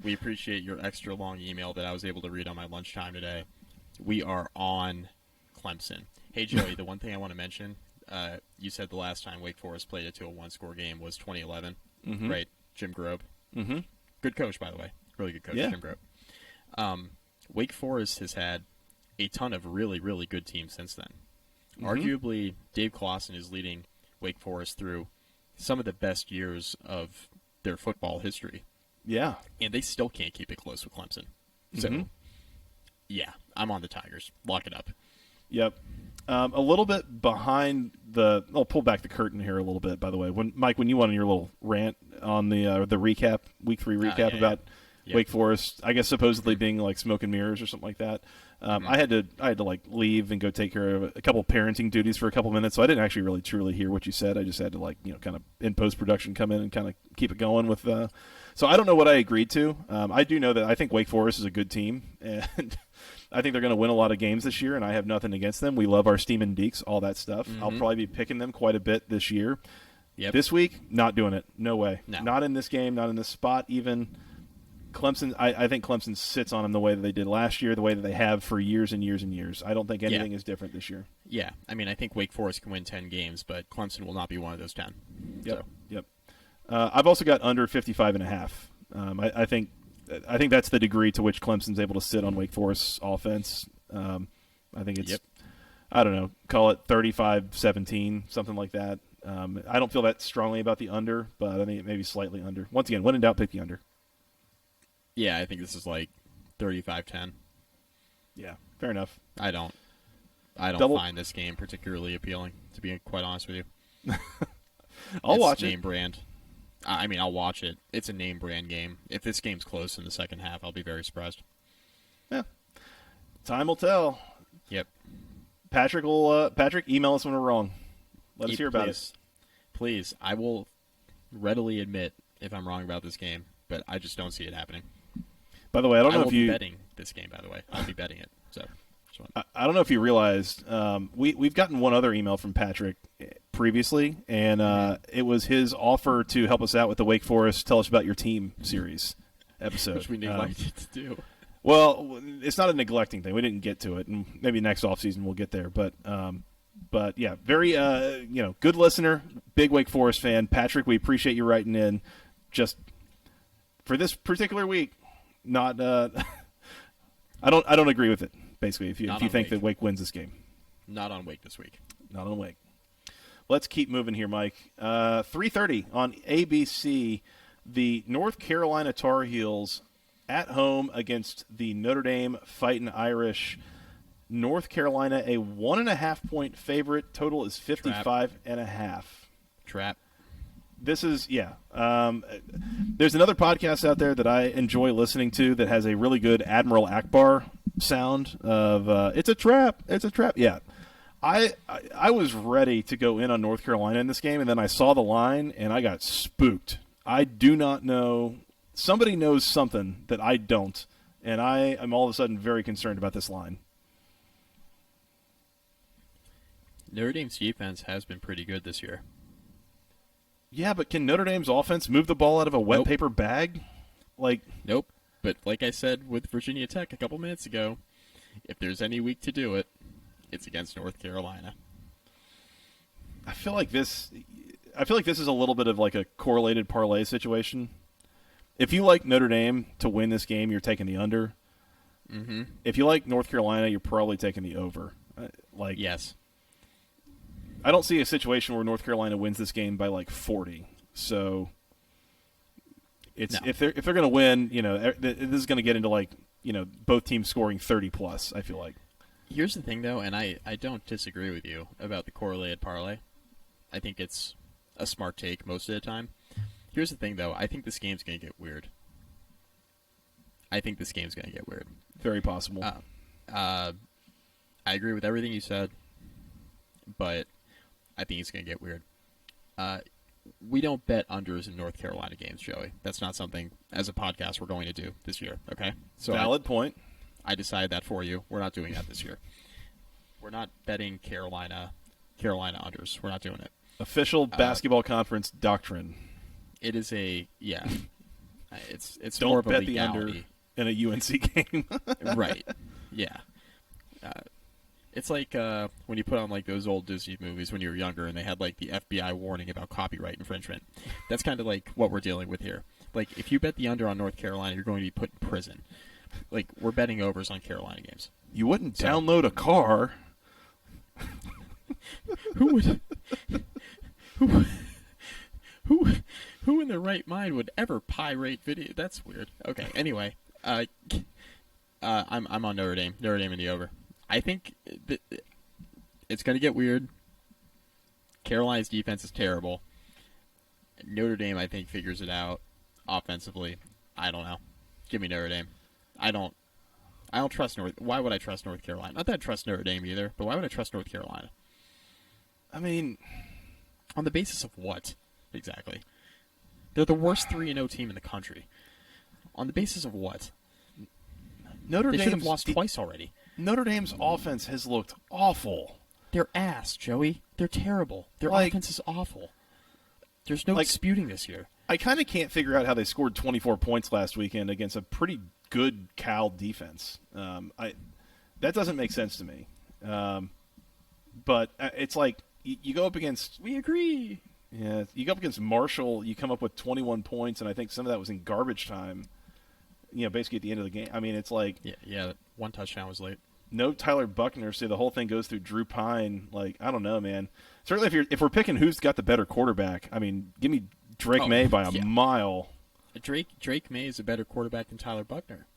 We appreciate your extra long email that I was able to read on my lunchtime today. We are on Clemson. Hey, Joey, the one thing I want to mention, you said the last time Wake Forest played it to a one-score game was 2011, right? Jim Grobe. Mm-hmm. Good coach, by the way. Really good coach, Yeah. Jim Grobe. Wake Forest has had a ton of really, really good teams since then. Arguably, Dave Clawson is leading Wake Forest through some of the best years of their football history. Yeah. And they still can't keep it close with Clemson. So, yeah, I'm on the Tigers. Lock it up. Yep. A little bit behind I'll pull back the curtain here a little bit, by the way. Mike, when you went on your little rant on the recap, week 3 recap about Wake Forest, I guess supposedly being like smoke and mirrors or something like that. I had to like leave and go take care of a couple parenting duties for a couple minutes, so I didn't actually really truly hear what you said. I just had to kind of in post production come in and kind of keep it going with. So I don't know what I agreed to. I do know that I think Wake Forest is a good team, and I think they're going to win a lot of games this year, and I have nothing against them. We love our Steamin' Deeks, all that stuff. I'll probably be picking them quite a bit this year. Yep. This week, not doing it. No way. No. Not in this game, not in this spot even. Clemson, I think Clemson sits on them the way that they did last year, the way that they have for years and years and years. I don't think anything is different this year. Yeah, I mean, I think Wake Forest can win 10 games, but Clemson will not be one of those 10. Yep. So. Yep. I've also got under 55.5. I think that's the degree to which Clemson's able to sit on Wake Forest's offense. I think it's, I don't know, call it 35-17, something like that. I don't feel that strongly about the under, but I think it may be slightly under. Once again, when in doubt, pick the under. Yeah, I think this is like 35-10. Yeah, fair enough. I don't find this game particularly appealing, to be quite honest with you. I'll watch it. Name brand. I mean, I'll watch it. It's a name brand game. If this game's close in the second half, I'll be very surprised. Yeah. Time will tell. Yep. Patrick, email us when we're wrong. Let us hear about it. Please. I will readily admit if I'm wrong about this game, but I just don't see it happening. By the way, I don't know if you... I will be betting this game, by the way. I'll be betting it. So, I don't know if you realized, we've gotten one other email from Patrick previously, and it was his offer to help us out with the Wake Forest Tell Us About Your Team series episode. Which we neglected to do. Well, it's not a neglecting thing. We didn't get to it, and maybe next offseason we'll get there. But yeah, very good listener, big Wake Forest fan. Patrick, we appreciate you writing in. Just for this particular week, not I don't agree with it. Basically, if you think that Wake wins this game, not on Wake this week. Not on Wake. Let's keep moving here, Mike. 3:30 on ABC, the North Carolina Tar Heels at home against the Notre Dame Fighting Irish. North Carolina, a 1.5-point favorite. Total is 55.5. Trap. This is, there's another podcast out there that I enjoy listening to that has a really good Admiral Akbar sound of, it's a trap. Yeah. I was ready to go in on North Carolina in this game, and then I saw the line, and I got spooked. I do not know. Somebody knows something that I don't, and I am all of a sudden very concerned about this line. Notre Dame's defense has been pretty good this year. Yeah, but can Notre Dame's offense move the ball out of a wet paper bag? Nope. But like I said with Virginia Tech a couple minutes ago, if there's any week to do it, it's against North Carolina. I feel like this is a little bit of like a correlated parlay situation. If you like Notre Dame to win this game, you're taking the under. Mm-hmm. If you like North Carolina, you're probably taking the over. Yes. I don't see a situation where North Carolina wins this game by like 40. So if they're going to win, this is going to get into like both teams scoring 30 plus. I feel like. Here's the thing, though, and I don't disagree with you about the correlated parlay. I think it's a smart take most of the time. Here's the thing, though. I think this game's going to get weird. Very possible. I agree with everything you said, but I think it's going to get weird. We don't bet unders in North Carolina games, Joey. That's not something, as a podcast, we're going to do this year, okay? So Valid point. I decided that for you. We're not doing that this year. We're not betting Carolina unders. We're not doing it. Official basketball conference doctrine. It is it's Don't more of a bet legality. the under in a UNC game. Right. Yeah. It's like when you put on like those old Disney movies when you were younger and they had like the FBI warning about copyright infringement. That's kind of like what we're dealing with here. Like if you bet the under on North Carolina, you're going to be put in prison. Like we're betting overs on Carolina games. You wouldn't download a car. Who would who in their right mind would ever pirate video? That's weird. Okay. Anyway, I'm on Notre Dame. Notre Dame in the over. I think it's going to get weird. Carolina's defense is terrible. Notre Dame, I think, figures it out offensively. I don't know. Give me Notre Dame. I don't trust North. Why would I trust North Carolina? Not that I trust Notre Dame either, but why would I trust North Carolina? I mean, on the basis of what exactly? They're the worst 3-0 team in the country. On the basis of what? They should have lost twice already. Notre Dame's offense has looked awful. They're ass, Joey. They're terrible. Their offense is awful. There's no disputing this year. I kind of can't figure out how they scored 24 points last weekend against a pretty good Cal defense. That doesn't make sense to me. But it's like you go up against. We agree. Yeah, you go up against Marshall. You come up with 21 points, and I think some of that was in garbage time. Basically at the end of the game. I mean, it's like yeah. One touchdown was late. No Tyler Buckner, so the whole thing goes through Drew Pine. Like, I don't know, man. Certainly, if we're picking who's got the better quarterback, I mean, give me Drake May by a mile. Drake May is a better quarterback than Tyler Buckner.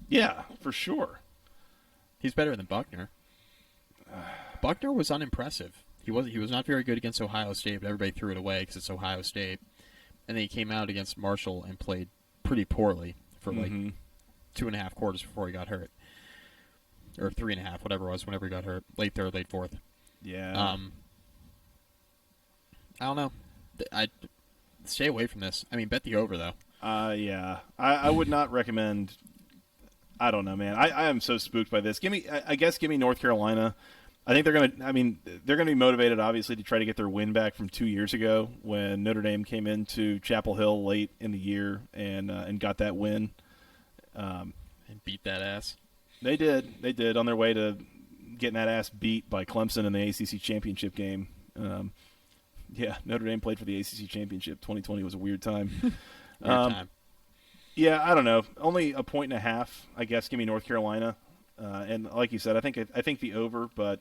Yeah, for sure. He's better than Buckner. Buckner was unimpressive. He was not very good against Ohio State, but everybody threw it away because it's Ohio State. And then he came out against Marshall and played pretty poorly for like 2.5 quarters before he got hurt. Or 3.5, whatever it was, whenever he got hurt. Late third, late fourth. Yeah. I don't know. I stay away from this. I mean, bet the over, though. Yeah. I would not recommend. I don't know, man. I am so spooked by this. Give me North Carolina. I think they're gonna be motivated, obviously, to try to get their win back from 2 years ago when Notre Dame came into Chapel Hill late in the year and got that win. And beat that ass. They did on their way to getting that ass beat by Clemson in the ACC championship game. Yeah, Notre Dame played for the ACC championship. 2020 was a weird time. Time. Yeah, I don't know. Only 1.5, I guess. Give me North Carolina, and like you said, I think the over. But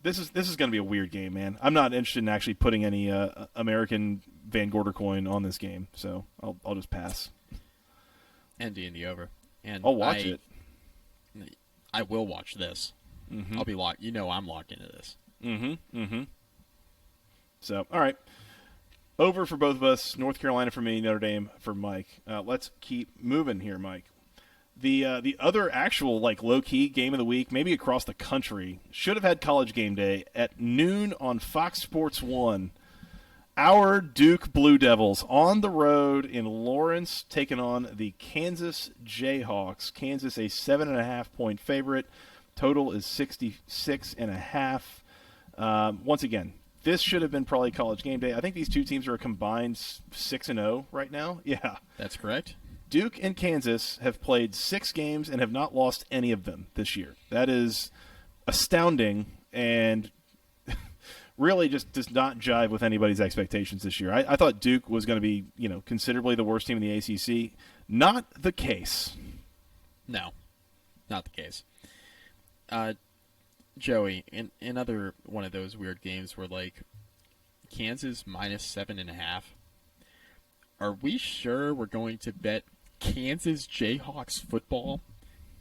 this is going to be a weird game, man. I'm not interested in actually putting any American Van Gorder coin on this game, so I'll just pass. Andy in the over. And I'll watch it. I will watch this. Mm-hmm. I'll be locked. I'm locked into this. Mm-hmm. So, all right. Over for both of us. North Carolina for me, Notre Dame for Mike. Let's keep moving here, Mike. The other actual low-key game of the week, maybe across the country, should have had College Game Day at noon on Fox Sports 1. Our Duke Blue Devils on the road in Lawrence taking on the Kansas Jayhawks. Kansas a 7.5-point favorite. Total is 66.5. Once again, this should have been probably College Game Day. I think these two teams are a combined 6-0 right now. Yeah. That's correct. Duke and Kansas have played 6 games and have not lost any of them this year. That is astounding and really just does not jive with anybody's expectations this year. I thought Duke was going to be, considerably the worst team in the ACC. Not the case. No, not the case. Joey, in another one of those weird games where, Kansas minus 7.5, are we sure we're going to bet Kansas Jayhawks football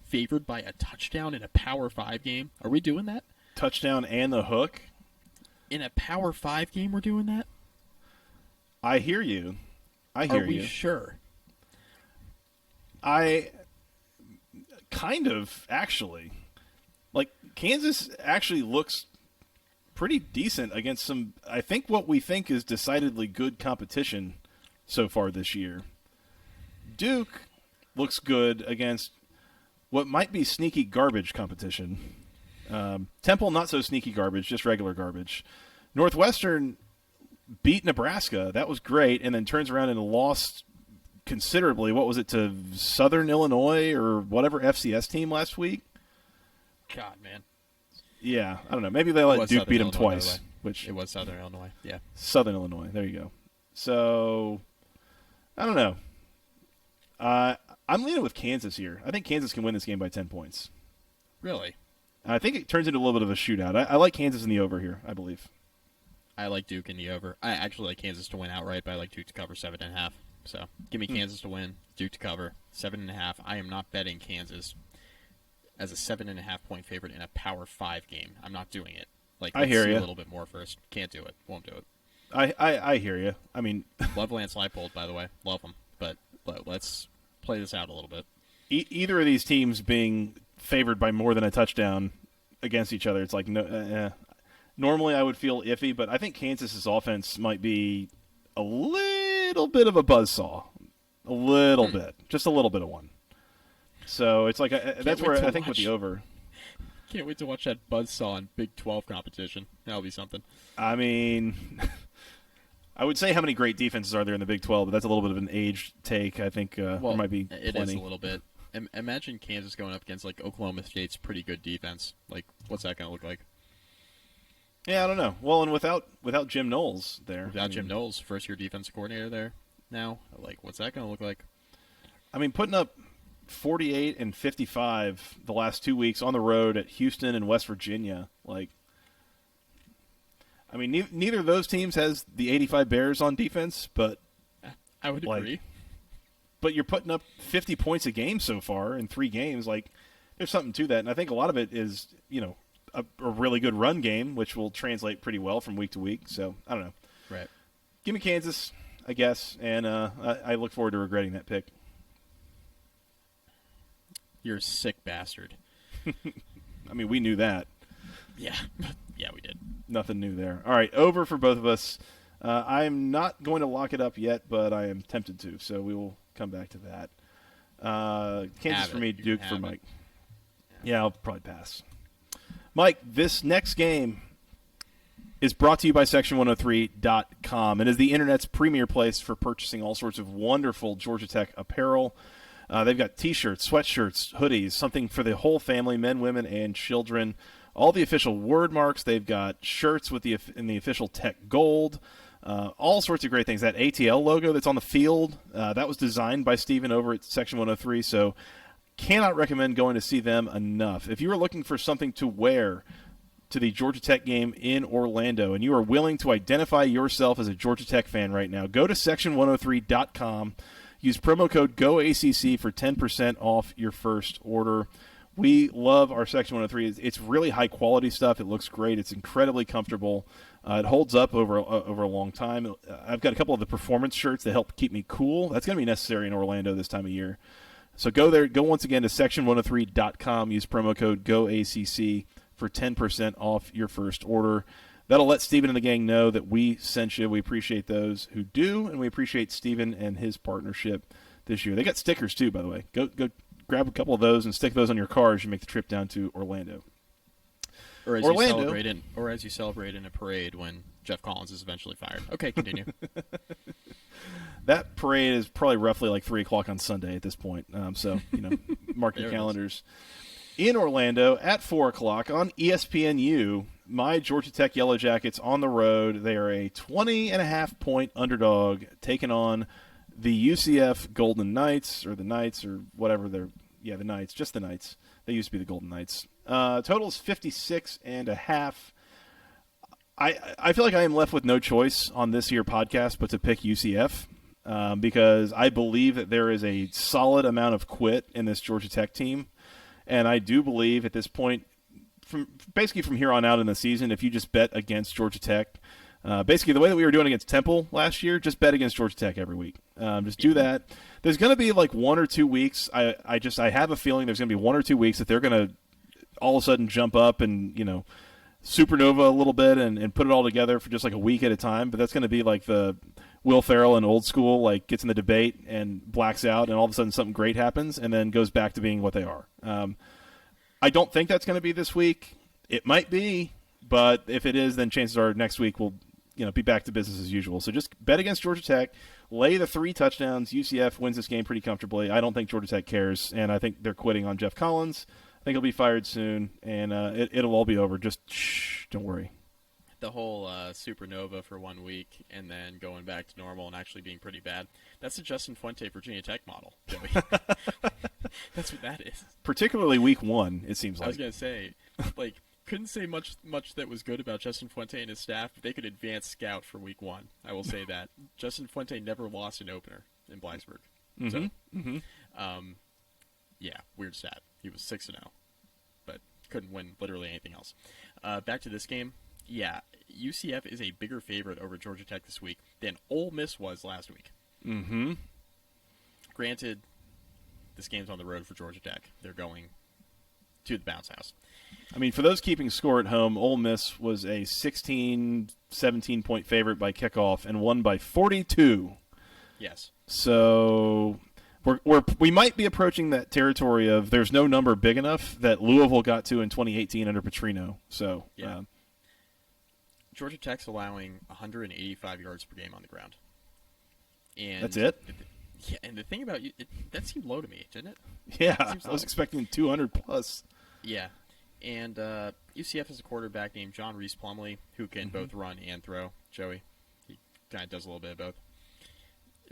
favored by a touchdown in a Power 5 game. Are we doing that? Touchdown and the hook? In a Power 5 game we're doing that? I hear you. I hear Are we you. sure? I kind of, actually. Like, Kansas actually looks pretty decent against some, I think what we think is decidedly good competition so far this year. Duke looks good against what might be sneaky garbage competition. Temple, not so sneaky garbage, just regular garbage. Northwestern beat Nebraska. That was great, and then turns around and lost considerably. What was it, to Southern Illinois or whatever FCS team last week? God, man. Yeah, I don't know. Maybe they let Duke beat them Illinois, twice. Which it was Southern Illinois, yeah. Southern Illinois. There you go. So, I don't know. I'm leaning with Kansas here. I think Kansas can win this game by 10 points. Really? I think it turns into a little bit of a shootout. I like Kansas in the over here, I believe. I like Duke in the over. I actually like Kansas to win outright, but I like Duke to cover 7.5. So give me Kansas to win, Duke to cover 7.5. I am not betting Kansas as a 7.5 point favorite in a Power 5 game. I'm not doing it. Like, I hear see you. a little bit more first. Can't do it. Won't do it. I hear you. I mean, Love Lance Leipold, by the way. Love him. But let's play this out a little bit. either of these teams being favored by more than a touchdown against each other, it's like no. Normally, I would feel iffy, but I think Kansas's offense might be a little bit of a buzzsaw, a little bit, just a little bit of one. So it's like that's where I think with the over. Can't wait to watch that buzzsaw in Big 12 competition. That'll be something. I mean, I would say how many great defenses are there in the Big 12, but that's a little bit of an aged take. I think there might be plenty. It is a little bit. Imagine Kansas going up against like Oklahoma State's pretty good defense. Like, what's that going to look like? Yeah, I don't know. Well, and without Jim Knowles there. Without Jim Knowles, first-year defensive coordinator there now, like, what's that going to look like? I mean, putting up 48 and 55 the last 2 weeks on the road at Houston and West Virginia. Like, I mean, neither of those teams has the 85 Bears on defense, but I would agree. But you're putting up 50 points a game so far in 3 games. Like, there's something to that, and I think a lot of it is, a really good run game, which will translate pretty well from week to week. So, I don't know. Right. Give me Kansas, I guess, and I look forward to regretting that pick. You're a sick bastard. I mean, we knew that. Yeah. Yeah, we did. Nothing new there. All right, over for both of us. I'm not going to lock it up yet, but I am tempted to, so we will come back to that. Kansas for me, Duke for Mike. Yeah, I'll probably pass. Mike, this next game is brought to you by Section103.com and is the Internet's premier place for purchasing all sorts of wonderful Georgia Tech apparel. They've got T-shirts, sweatshirts, hoodies, something for the whole family, men, women, and children. All the official word marks. They've got shirts with in the official Tech gold. All sorts of great things. That ATL logo that's on the field, that was designed by Steven over at Section 103, so cannot recommend going to see them enough. If you are looking for something to wear to the Georgia Tech game in Orlando and you are willing to identify yourself as a Georgia Tech fan right now, go to Section103.com. Use promo code GOACC for 10% off your first order. We love our Section 103. It's really high-quality stuff. It looks great. It's incredibly comfortable. It holds up over a long time. I've got a couple of the performance shirts that help keep me cool. That's going to be necessary in Orlando this time of year. So go there. Go once again to Section103.com. Use promo code GOACC for 10% off your first order. That'll let Steven and the gang know that we sent you. We appreciate those who do, and we appreciate Steven and his partnership this year. They got stickers, too, by the way. Go grab a couple of those and stick those on your car as you make the trip down to Orlando. Or as you celebrate in a parade when Jeff Collins is eventually fired. Okay, continue. That parade is probably roughly like 3 o'clock on Sunday at this point. So, mark your calendars. In Orlando at 4 o'clock on ESPNU, my Georgia Tech Yellow Jackets on the road. They are a 20.5 point underdog taking on the UCF Golden Knights, or the Knights, or whatever they're. Yeah, the Knights, just the Knights. They used to be the Golden Knights. Total is 56.5. I feel like I am left with no choice on this here podcast but to pick UCF. because I believe that there is a solid amount of quit in this Georgia Tech team, and I do believe at this point, basically from here on out in the season, if you just bet against Georgia Tech, basically the way that we were doing against Temple last year, just bet against Georgia Tech every week. Just do that. There's going to be like 1 or 2 weeks. I have a feeling there's going to be 1 or 2 weeks that they're going to all of a sudden jump up and, supernova a little bit and put it all together for just like a week at a time. But that's going to be like the Will Ferrell in Old School, like gets in the debate and blacks out, and all of a sudden something great happens and then goes back to being what they are. I don't think that's going to be this week. It might be, but if it is, then chances are next week we'll be back to business as usual. So just bet against Georgia Tech, lay the 3 touchdowns. UCF wins this game pretty comfortably. I don't think Georgia Tech cares, and I think they're quitting on Jeff Collins. I think he'll be fired soon, and it'll all be over. Just shh, don't worry. The whole supernova for 1 week and then going back to normal and actually being pretty bad. That's the Justin Fuente Virginia Tech model, Joey. That's what that is. Particularly week 1, it seems like. I was going to say, couldn't say much that was good about Justin Fuente and his staff, but they could advance scout for week 1. I will say that. Justin Fuente never lost an opener in Blacksburg. Mm-hmm. So, yeah, weird stat. He was 6-0, but couldn't win literally anything else. Back to this game. Yeah, UCF is a bigger favorite over Georgia Tech this week than Ole Miss was last week. Mm-hmm. Granted, this game's on the road for Georgia Tech. They're going to the bounce house. I mean, for those keeping score at home, Ole Miss was a 16, 17-point favorite by kickoff and won by 42. Yes. So we might be approaching that territory of there's no number big enough that Louisville got to in 2018 under Petrino. So yeah. Georgia Tech's allowing 185 yards per game on the ground. And that's it? Yeah, and the thing about you, that seemed low to me, didn't it? Yeah, I was expecting 200 plus. Yeah, and UCF has a quarterback named John Reese Plumlee who can both run and throw. Joey, he kind of does a little bit of both.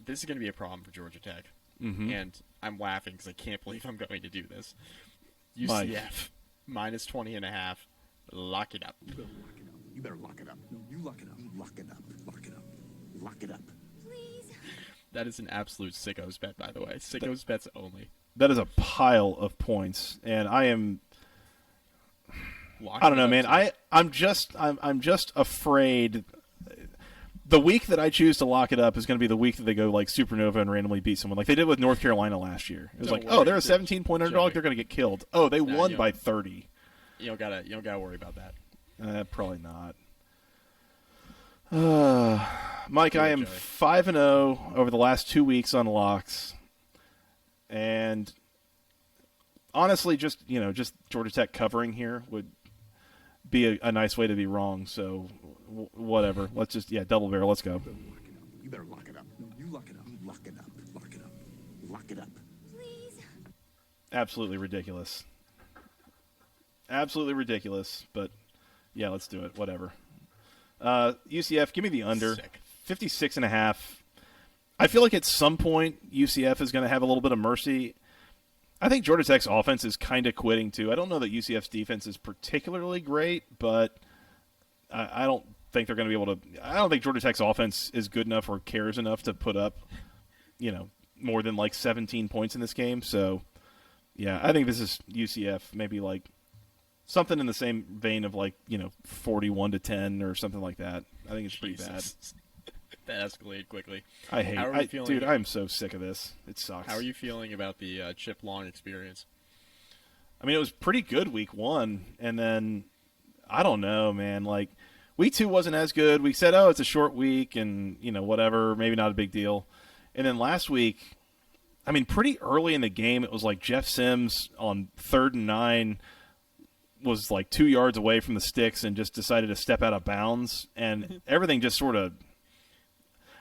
This is going to be a problem for Georgia Tech, and I'm laughing because I can't believe I'm going to do this. UCF minus 20.5. Lock it up. You better lock it up. No, you lock it up. You lock it up. Lock it up. Lock it up. Please. That is an absolute sickos bet, by the way. Sickos bets only. That is a pile of points, and I am. I don't know, man. I'm just afraid. The week that I choose to lock it up is going to be the week that they go like supernova and randomly beat someone, like they did with North Carolina last year. It was oh, they're a 17-point underdog. They're going to get killed. Oh, they won by 30. You don't gotta worry about that. Probably not. Mike, I am 5-0 over the last 2 weeks on locks, and honestly, just Georgia Tech covering here would be a nice way to be wrong. So whatever. Let's just double barrel. Let's go. You better lock it up. No, you lock it up. You lock it up. Lock it up. Lock it up. Please. Absolutely ridiculous. Absolutely ridiculous, but yeah, let's do it. Whatever. UCF, give me the under. 56.5. I feel like at some point UCF is going to have a little bit of mercy. I think Georgia Tech's offense is kind of quitting too. I don't know that UCF's defense is particularly great, but I don't think they're going to be able to. I don't think Georgia Tech's offense is good enough or cares enough to put up, more than like 17 points in this game. So, yeah, I think this is UCF maybe like something in the same vein of 41-10 or something like that. I think it's pretty bad. That escalated quickly. Dude, I'm so sick of this. It sucks. How are you feeling about the Chip Long experience? I mean, it was pretty good week 1, and then I don't know, man. Like week 2 wasn't as good. We said, oh, it's a short week, and whatever, maybe not a big deal. And then last week, I mean, pretty early in the game, it was like Jeff Sims on 3rd and 9 was like 2 yards away from the sticks and just decided to step out of bounds, and everything just sort of.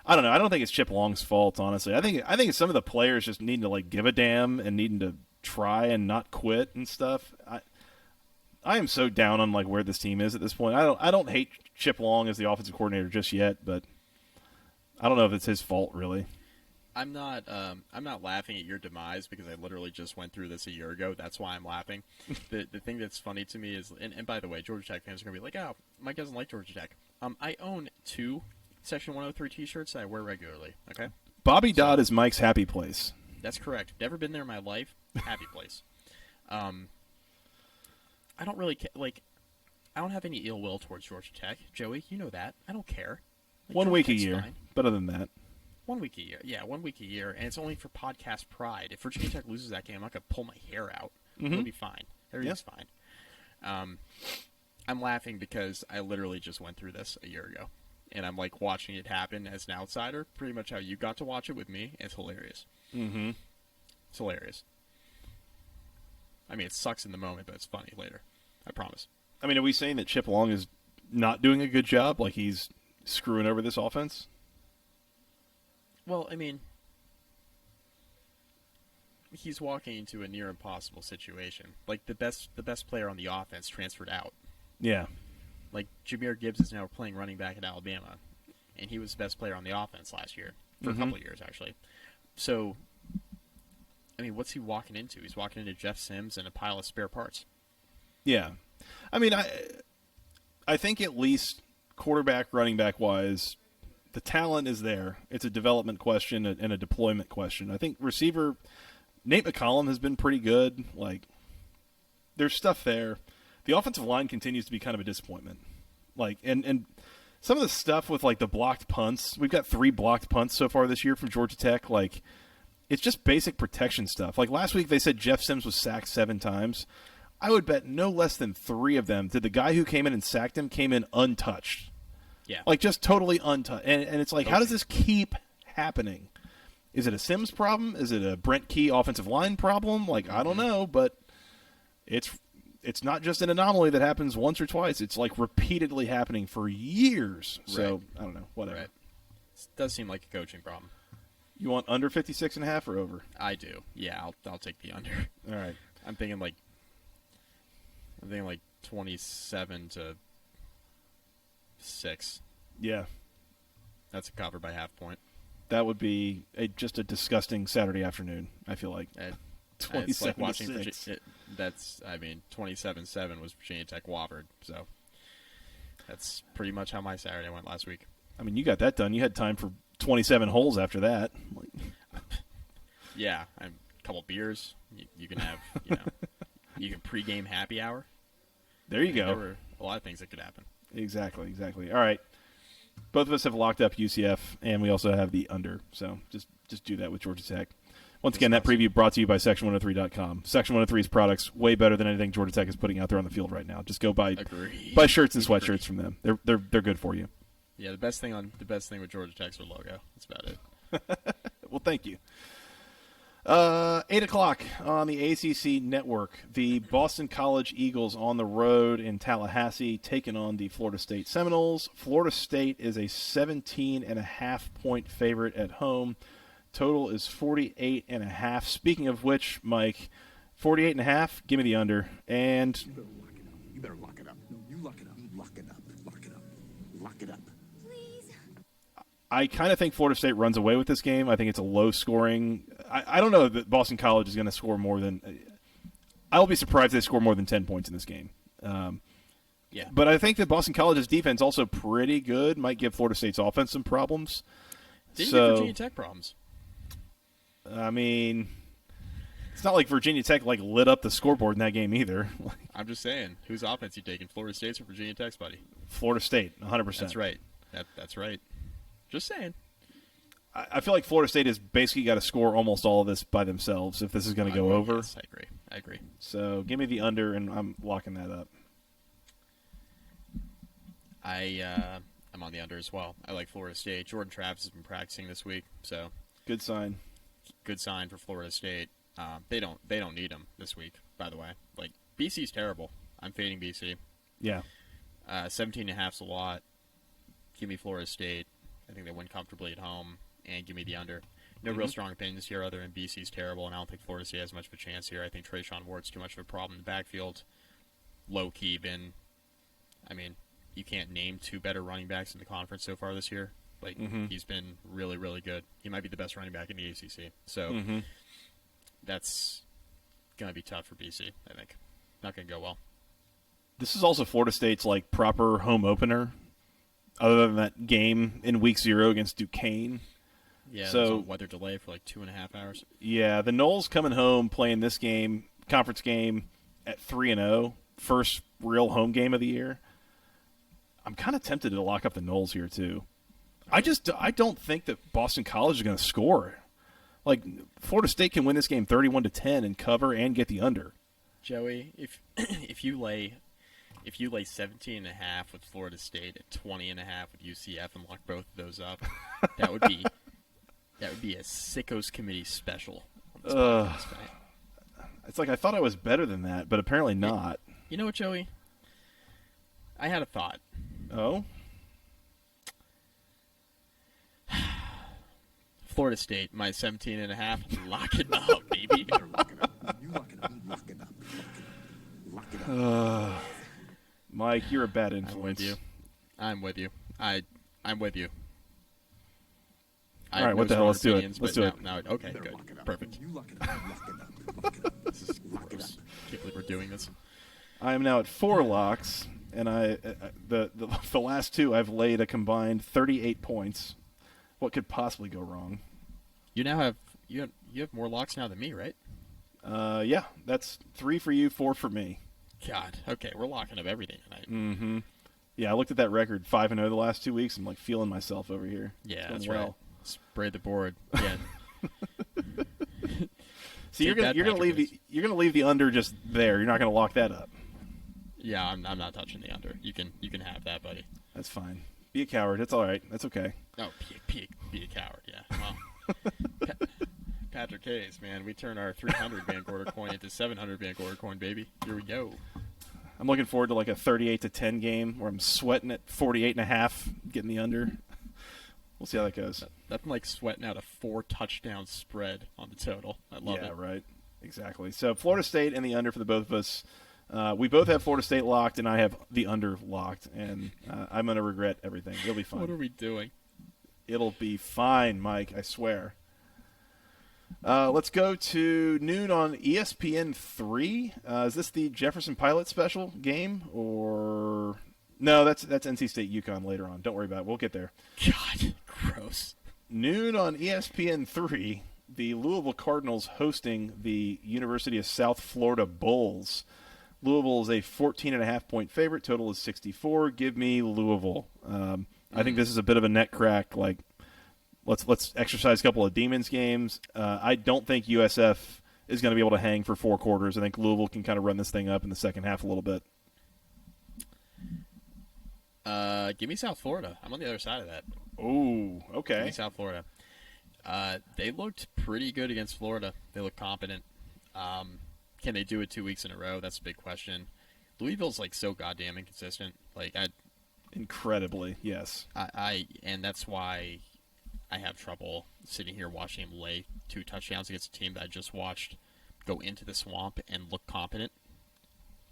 I don't know. I don't think it's Chip Long's fault, honestly. I think it's some of the players just needing to give a damn and needing to try and not quit and stuff. I am so down on where this team is at this point. I don't hate Chip Long as the offensive coordinator just yet, but I don't know if it's his fault really. I'm not laughing at your demise because I literally just went through this a year ago. That's why I'm laughing. The thing that's funny to me is, and by the way, Georgia Tech fans are gonna be like, oh, Mike doesn't like Georgia Tech. I own 2 Section 103 T-shirts that I wear regularly. Okay, Bobby Dodd is Mike's happy place. That's correct. Never been there in my life. Happy place. I don't really I don't have any ill will towards Georgia Tech. Joey, you know that. I don't care. One Georgia week a Tech's year. fine. But other than that. 1 week a year. Yeah, 1 week a year, and it's only for podcast pride. If Virginia Tech loses that game, I'm not going to pull my hair out. It'll be fine. Everything's fine. I'm laughing because I literally just went through this a year ago, and I'm like watching it happen as an outsider, pretty much how you got to watch it with me. It's hilarious. Mm-hmm. It's hilarious. I mean, it sucks in the moment, but it's funny later. I promise. I mean, are we saying that Chip Long is not doing a good job? Like he's screwing over this offense? Well, I mean, he's walking into a near impossible situation. Like the best player on the offense transferred out. Yeah. Like Jahmyr Gibbs is now playing running back at Alabama, and he was the best player on the offense last year for a couple of years actually. So, I mean, what's he walking into? He's walking into Jeff Sims and a pile of spare parts. Yeah. I mean, I think at least quarterback, running back wise, the talent is there. It's a development question and a deployment question. I think receiver Nate McCollum has been pretty good. Like, there's stuff there. The offensive line continues to be kind of a disappointment. Like, and some of the stuff with like the blocked punts. We've got 3 blocked punts so far this year from Georgia Tech. Like, it's just basic protection stuff. Like last week, they said Jeff Sims was sacked 7 times. I would bet no less than 3 of them did the guy who came in and sacked him came in untouched. Yeah. Like, just totally untouched. And it's like, how does this keep happening? Is it a Sims problem? Is it a Brent Key offensive line problem? Like, I don't know, but it's not just an anomaly that happens once or twice. It's, like, repeatedly happening for years. So, I don't know. Whatever. Right. It does seem like a coaching problem. You want under 56.5 or over? I do. Yeah, I'll take the under. All right. I'm thinking like 27 to 6. Yeah. That's a cover by half point. That would be just a disgusting Saturday afternoon, I feel like. 27 it's like watching to 6. that's, I mean, 27-7 was Virginia Tech Wofford, so that's pretty much how my Saturday went last week. I mean, you got that done. You had time for 27 holes after that. Yeah, a couple beers. You can have, you can pregame happy hour. There you go. There were a lot of things that could happen. Exactly. All right. Both of us have locked up UCF, and we also have the under. So just do that with Georgia Tech. Once again, that preview brought to you by Section103.com. Section 103's products way better than anything Georgia Tech is putting out there on the field right now. Just go buy shirts and sweatshirts from them. They're good for you. Yeah, the best thing with Georgia Tech's their logo. That's about it. Well, thank you. 8 o'clock on the ACC network. The Boston College Eagles on the road in Tallahassee taking on the Florida State Seminoles. Florida State is a 17.5-point favorite at home. Total is 48.5. Speaking of which, Mike, 48.5, give me the under. And You better lock it up. No, you lock it up. You lock it up. Lock it up. Lock it up. I kind of think Florida State runs away with this game. I think it's a low-scoring. I don't know that Boston College is going to score more than. I will be surprised if they score more than 10 points in this game. Yeah, but I think that Boston College's defense also pretty good. Might give Florida State's offense some problems. Didn't give Virginia Tech problems. I mean, it's not like Virginia Tech lit up the scoreboard in that game either. I'm just saying, whose offense you taking? Florida State's or Virginia Tech's, buddy? Florida State, 100%. That's right. That's right. Just saying. I feel like Florida State has basically got to score almost all of this by themselves if this is going to go over. Yes, I agree. So give me the under, and I'm locking that up. I'm on the under as well. I like Florida State. Jordan Travis has been practicing this week, so good sign. Good sign for Florida State. They don't need him this week, by the way. Like, BC's terrible. I'm fading BC. Yeah. 17.5's a lot. Give me Florida State. I think they win comfortably at home, and give me the under. No real strong opinions here other than BC's terrible, and I don't think Florida State has much of a chance here. I think Trayshawn Ward's too much of a problem in the backfield. Low-key been, I mean, you can't name 2 better running backs in the conference so far this year. Like, he's been really, really good. He might be the best running back in the ACC. So that's going to be tough for BC, I think. Not going to go well. This is also Florida State's, proper home opener, other than that game in Week 0 against Duquesne. Yeah, So there's a weather delay for like 2.5 hours. yeah, the Noles coming home playing this game, conference game at 3-0, first real home game of the year. I'm kind of tempted to lock up the Noles here too. I don't think that Boston College is going to score. Like Florida State can win this game 31-10 and cover and get the under. Joey, if if you lay 17.5 with Florida State and 20.5 with UCF and lock both of those up, that would be a sickos committee special. On this podcast, right? It's like I thought I was better than that, but apparently not. You know what, Joey? I had a thought. Oh? Florida State, my 17.5. Lock it up, baby. You lock it up. You lock it up. Lock it up. Lock it up. Mike, you're a bad I'm influence. with you. I'm with you. I'm with you. All right, what the hell? Let's do it. Let's do it. Okay, You better good. lock it up. Perfect. You lock it up. Lock it up. Lock it up. This is Lock it gross. up. Can't believe we're doing this. I am now at 4 locks, and the last two I've laid a combined 38 points. What could possibly go wrong? You now have you have more locks now than me, right? Yeah, that's 3 for you, 4 for me. God. Okay, we're locking up everything tonight. Mm-hmm. Yeah, I looked at that record, 5-0 the last 2 weeks. I'm like feeling myself over here. Yeah, It's going that's well. right. Spray the board. Yeah. See, you're Take gonna that, leave Patrick. leave the under just there. You're not gonna lock that up. Yeah, I'm not touching the under. You can have that, buddy. That's fine. Be a coward. It's all right. That's okay. Oh, be a coward. Yeah. Well, Patrick Hayes, man, we turn our 300 Vanguard coin into 700 Vanguard coin, baby. Here we go. I'm looking forward to like a 38-10 game where I'm sweating at 48.5, getting the under. We'll see how that goes. That's like sweating out a 4 touchdown spread on the total. I love Yeah, it. right. Exactly. So Florida State and the under for the both of us. We both have Florida State locked, and I have the under locked, and I'm going to regret everything. It'll be fine. What are we doing? It'll be fine, Mike. I swear. Let's go to noon on ESPN 3. Is this the Jefferson Pilot special game, or no? That's NC State Yukon later on. Don't worry about it. We'll get there. God, gross. Noon on ESPN 3. The Louisville Cardinals hosting the University of South Florida Bulls. Louisville is a 14.5-point favorite. Total is 64. Give me Louisville. I think this is a bit of a net crack. Like, let's exercise a couple of demons games. I don't think USF is going to be able to hang for 4 quarters. I think Louisville can kind of run this thing up in the second half a little bit. Give me South Florida. I'm on the other side of that. Oh, Give okay. me South Florida. They looked pretty good against Florida. They look competent. Can they do it 2 weeks in a row? That's a big question. Louisville's like so goddamn inconsistent. Like Incredibly, yes. and that's why I have trouble sitting here watching him lay 2 touchdowns against a team that I just watched go into the swamp and look competent.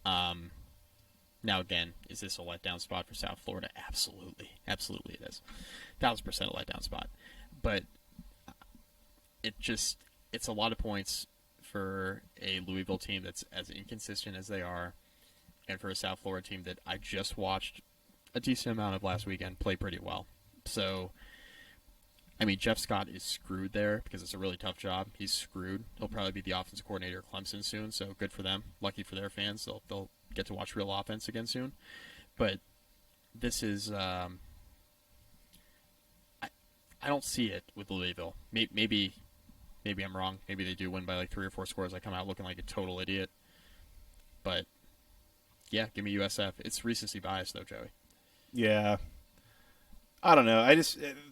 Now again, is this a letdown spot for South Florida? Absolutely, absolutely it is. 1,000% a letdown spot, but it's a lot of points for a Louisville team that's as inconsistent as they are, and for a South Florida team that I just watched a decent amount of last weekend play pretty well. So, I mean, Jeff Scott is screwed there because it's a really tough job. He's screwed. He'll probably be the offensive coordinator at Clemson soon, so good for them. Lucky for their fans. They'll get to watch real offense again soon. But this is I don't see it with Louisville. Maybe I'm wrong. Maybe they do win by like 3 or 4 scores. I come out looking like a total idiot. But yeah, give me USF. It's recency bias though, Joey. Yeah. I don't know.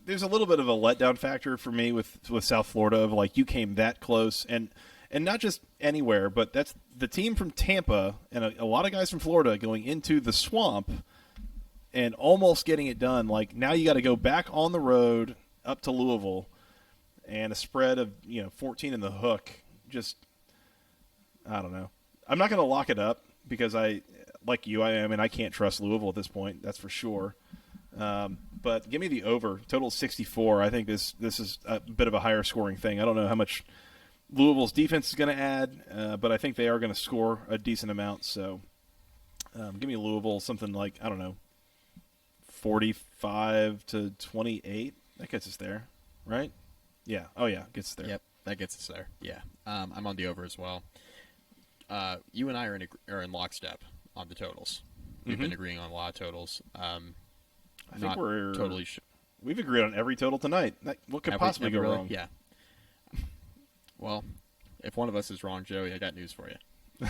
There's a little bit of a letdown factor for me with South Florida of like you came that close and not just anywhere, but that's the team from Tampa and a lot of guys from Florida going into the swamp and almost getting it done. Like now you got to go back on the road up to Louisville and a spread of 14 in the hook. Just I don't know. I'm not going to lock it up because I can't trust Louisville at this point. That's for sure. But give me the over. Total 64. I think this is a bit of a higher scoring thing. I don't know how much Louisville's defense is going to add, but I think they are going to score a decent amount. So give me Louisville something like, I don't know, 45-28. That gets us there, right? Yeah. Oh, yeah. Gets there. Yep, that gets us there. Yeah, I'm on the over as well. You and I are in lockstep on the totals. We've been agreeing on a lot of totals. I think not we're totally. We've agreed on every total tonight. What could possibly go wrong? Yeah. Well, if one of us is wrong, Joey, I got news for you.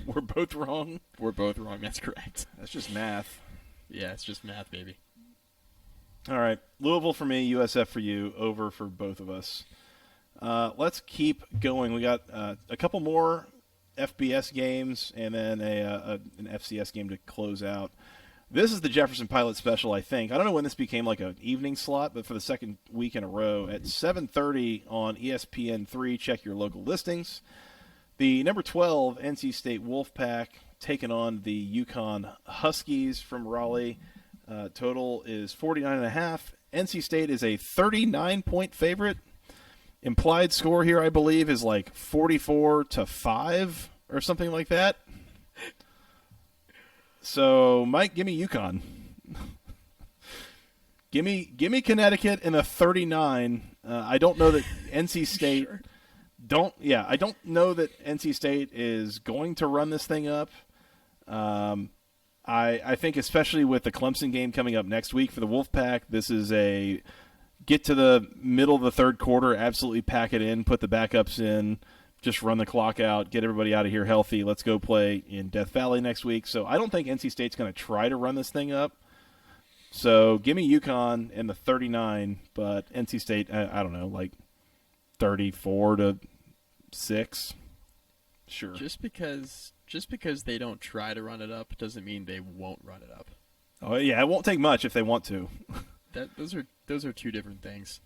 We're both wrong. We're both wrong. That's correct. That's just math. Yeah, it's just math, baby. All right. Louisville for me, USF for you, over for both of us. Let's keep going. We got a couple more FBS games and then an FCS game to close out. This is the Jefferson Pilot special, I think. I don't know when this became like an evening slot, but for the second week in a row at 7:30 on ESPN3. Check your local listings. The number 12 NC State Wolfpack taking on the Yukon Huskies from Raleigh. Total is 49.5. NC State is a 39-point favorite. Implied score here, I believe, is like 44-5 or something like that. So, Mike, give me Yukon. give me Connecticut in a 39. I don't know that NC State Sure. I don't know that NC State is going to run this thing up. I think especially with the Clemson game coming up next week for the Wolfpack, this is a get to the middle of the third quarter, absolutely pack it in, put the backups in, just run the clock out, get everybody out of here healthy. Let's go play in Death Valley next week. So I don't think NC State's going to try to run this thing up. So give me UConn in the 39, but NC State, I don't know, like 34-6. Sure. Just because they don't try to run it up doesn't mean they won't run it up. Oh yeah, it won't take much if they want to. Those are two different things.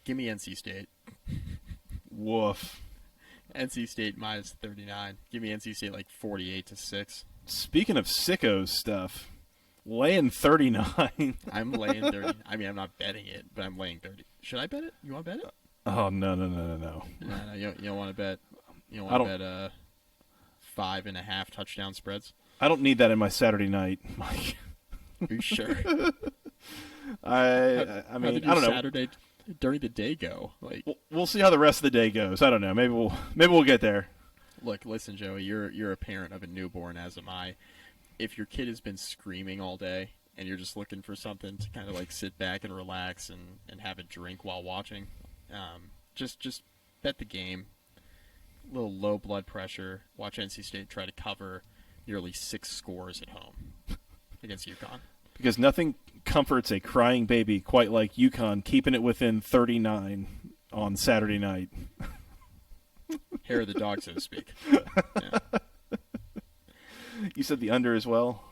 Give me NC State. Woof. NC State minus 39. Give me NC State like 48-6. Speaking of sicko stuff, laying 39. I'm laying 30. I mean, I'm not betting it, but I'm laying 30. Should I bet it? You want to bet it? Oh no. No, you don't want to bet. You don't want to bet 5.5 touchdown spreads. I don't need that in my Saturday night, Mike. Are you sure? I mean, I don't know. Saturday during the day go like. We'll see how the rest of the day goes. I don't know. Maybe we'll get there. Look, listen, Joey. You're a parent of a newborn, as am I. If your kid has been screaming all day and you're just looking for something to kind of like sit back and relax and have a drink while watching, just bet the game. A little low blood pressure. Watch NC State try to cover nearly 6 scores at home against Yukon. Because nothing comforts a crying baby quite like Yukon keeping it within 39 on Saturday night. Hair of the dog, so to speak. Yeah. You said the under as well?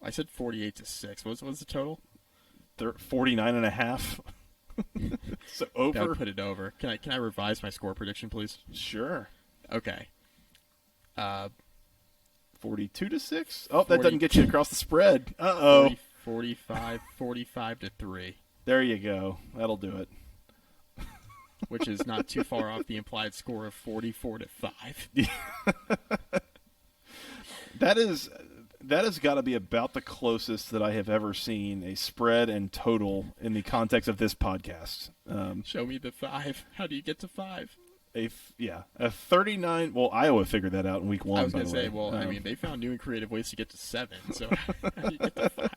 I said 48-6. What's the total? 49.5. So over. That would put it over. Can I revise my score prediction, please? Sure. Okay. 42-6. Oh, that doesn't get you across the spread. 45-3. There you go. That'll do it. Which is not too far off the implied score of 44-5. That has got to be about the closest that I have ever seen a spread and total in the context of this podcast. Show me the 5. How do you get to 5? A 39. Well, Iowa figured that out in week 1. I was going to to say, I mean, they found new and creative ways to get to 7. So how do you get to 5?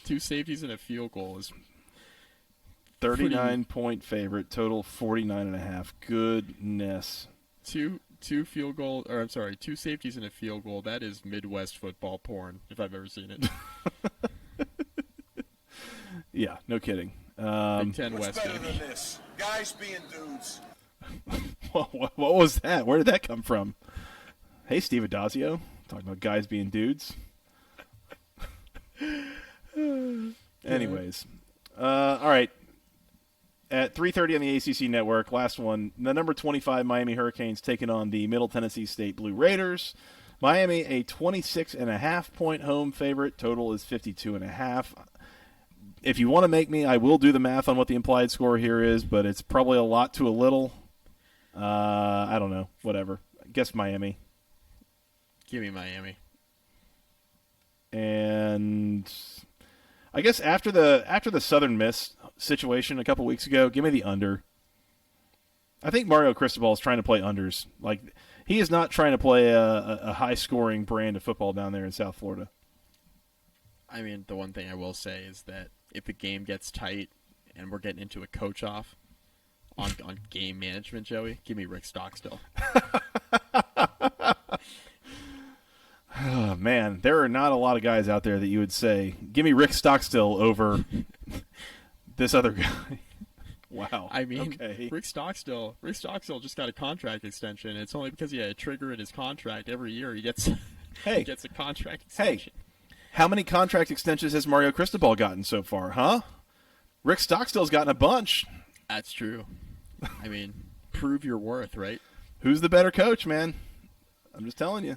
2 safeties and a field goal is 39-point favorite, total 49.5. Goodness. Two safeties and a field goal. That is Midwest football porn, if I've ever seen it. Yeah, no kidding. Big Ten What's West. better Baby. than this? Guys being dudes. What was that? Where did that come from? Hey, Steve Adazio, talking about guys being dudes. Anyways, all right. At 3:30 on the ACC network, last one, the number 25 Miami Hurricanes taking on the Middle Tennessee State Blue Raiders. Miami, a 26.5-point home favorite. Total is 52.5. If you want to make me, I will do the math on what the implied score here is, but it's probably a lot to a little. I don't know. Whatever. I guess Miami. Give me Miami. And I guess after the Southern Miss situation a couple weeks ago, give me the under. I think Mario Cristobal is trying to play unders. Like, he is not trying to play a high-scoring brand of football down there in South Florida. I mean, the one thing I will say is that if the game gets tight and we're getting into a coach-off on game management, Joey, give me Rick Stockstill. Oh, man, there are not a lot of guys out there that you would say, give me Rick Stockstill over this other guy. Wow. I mean, okay. Rick Stockstill just got a contract extension. It's only because he had a trigger in his contract every year he gets he gets a contract extension. Hey, how many contract extensions has Mario Cristobal gotten so far, huh? Rick Stockstill's gotten a bunch. That's true. I mean, prove your worth, right? Who's the better coach, man? I'm just telling you.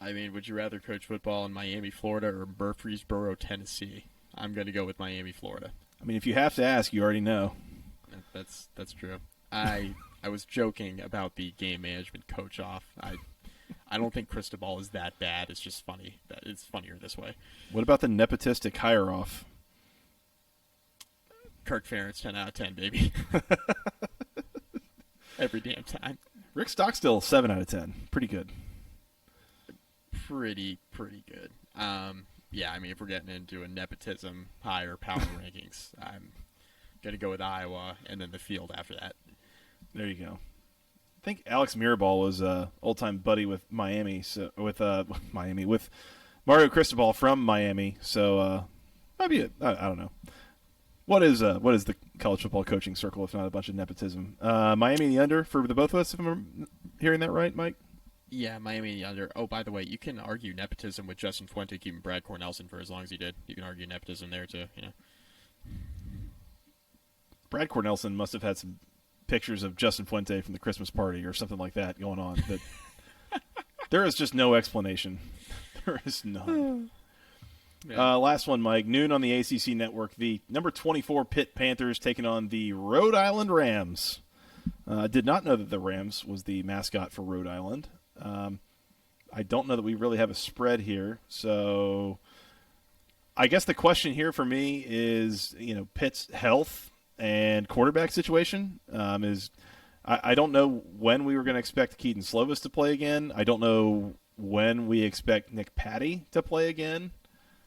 I mean, would you rather coach football in Miami, Florida, or Murfreesboro, Tennessee? I'm going to go with Miami, Florida. I mean, if you have to ask, you already know. That's true. I was joking about the game management coach off. I don't think Cristobal is that bad. It's just funny. It's funnier this way. What about the nepotistic hire off? Kirk Ferentz, 10 out of 10, baby. Every damn time. Rick Stockstill, 7 out of 10. Pretty good. Pretty good. Yeah, I mean, if we're getting into a nepotism higher power rankings, I'm going to go with Iowa and then the field after that. There you go. I think Alex Mirabal was old-time buddy with Miami, with Mario Cristobal from Miami. So maybe I don't know. What is the college football coaching circle if not a bunch of nepotism? Miami the under for the both of us, if I'm hearing that right, Mike? Yeah, Miami the under. Oh, by the way, you can argue nepotism with Justin Fuente keeping Brad Cornelson for as long as he did. You can argue nepotism there too. You know. Brad Cornelson must have had some pictures of Justin Fuente from the Christmas party or something like that going on. But there is just no explanation. There is none. Last one, Mike. Noon on the ACC network. The number 24 Pitt Panthers taking on the Rhode Island Rams. Did not know that the Rams was the mascot for Rhode Island. I don't know that we really have a spread here. So I guess the question here for me is, Pitt's health and quarterback situation. I don't know when we were going to expect Keaton Slovis to play again. I don't know when we expect Nick Patty to play again.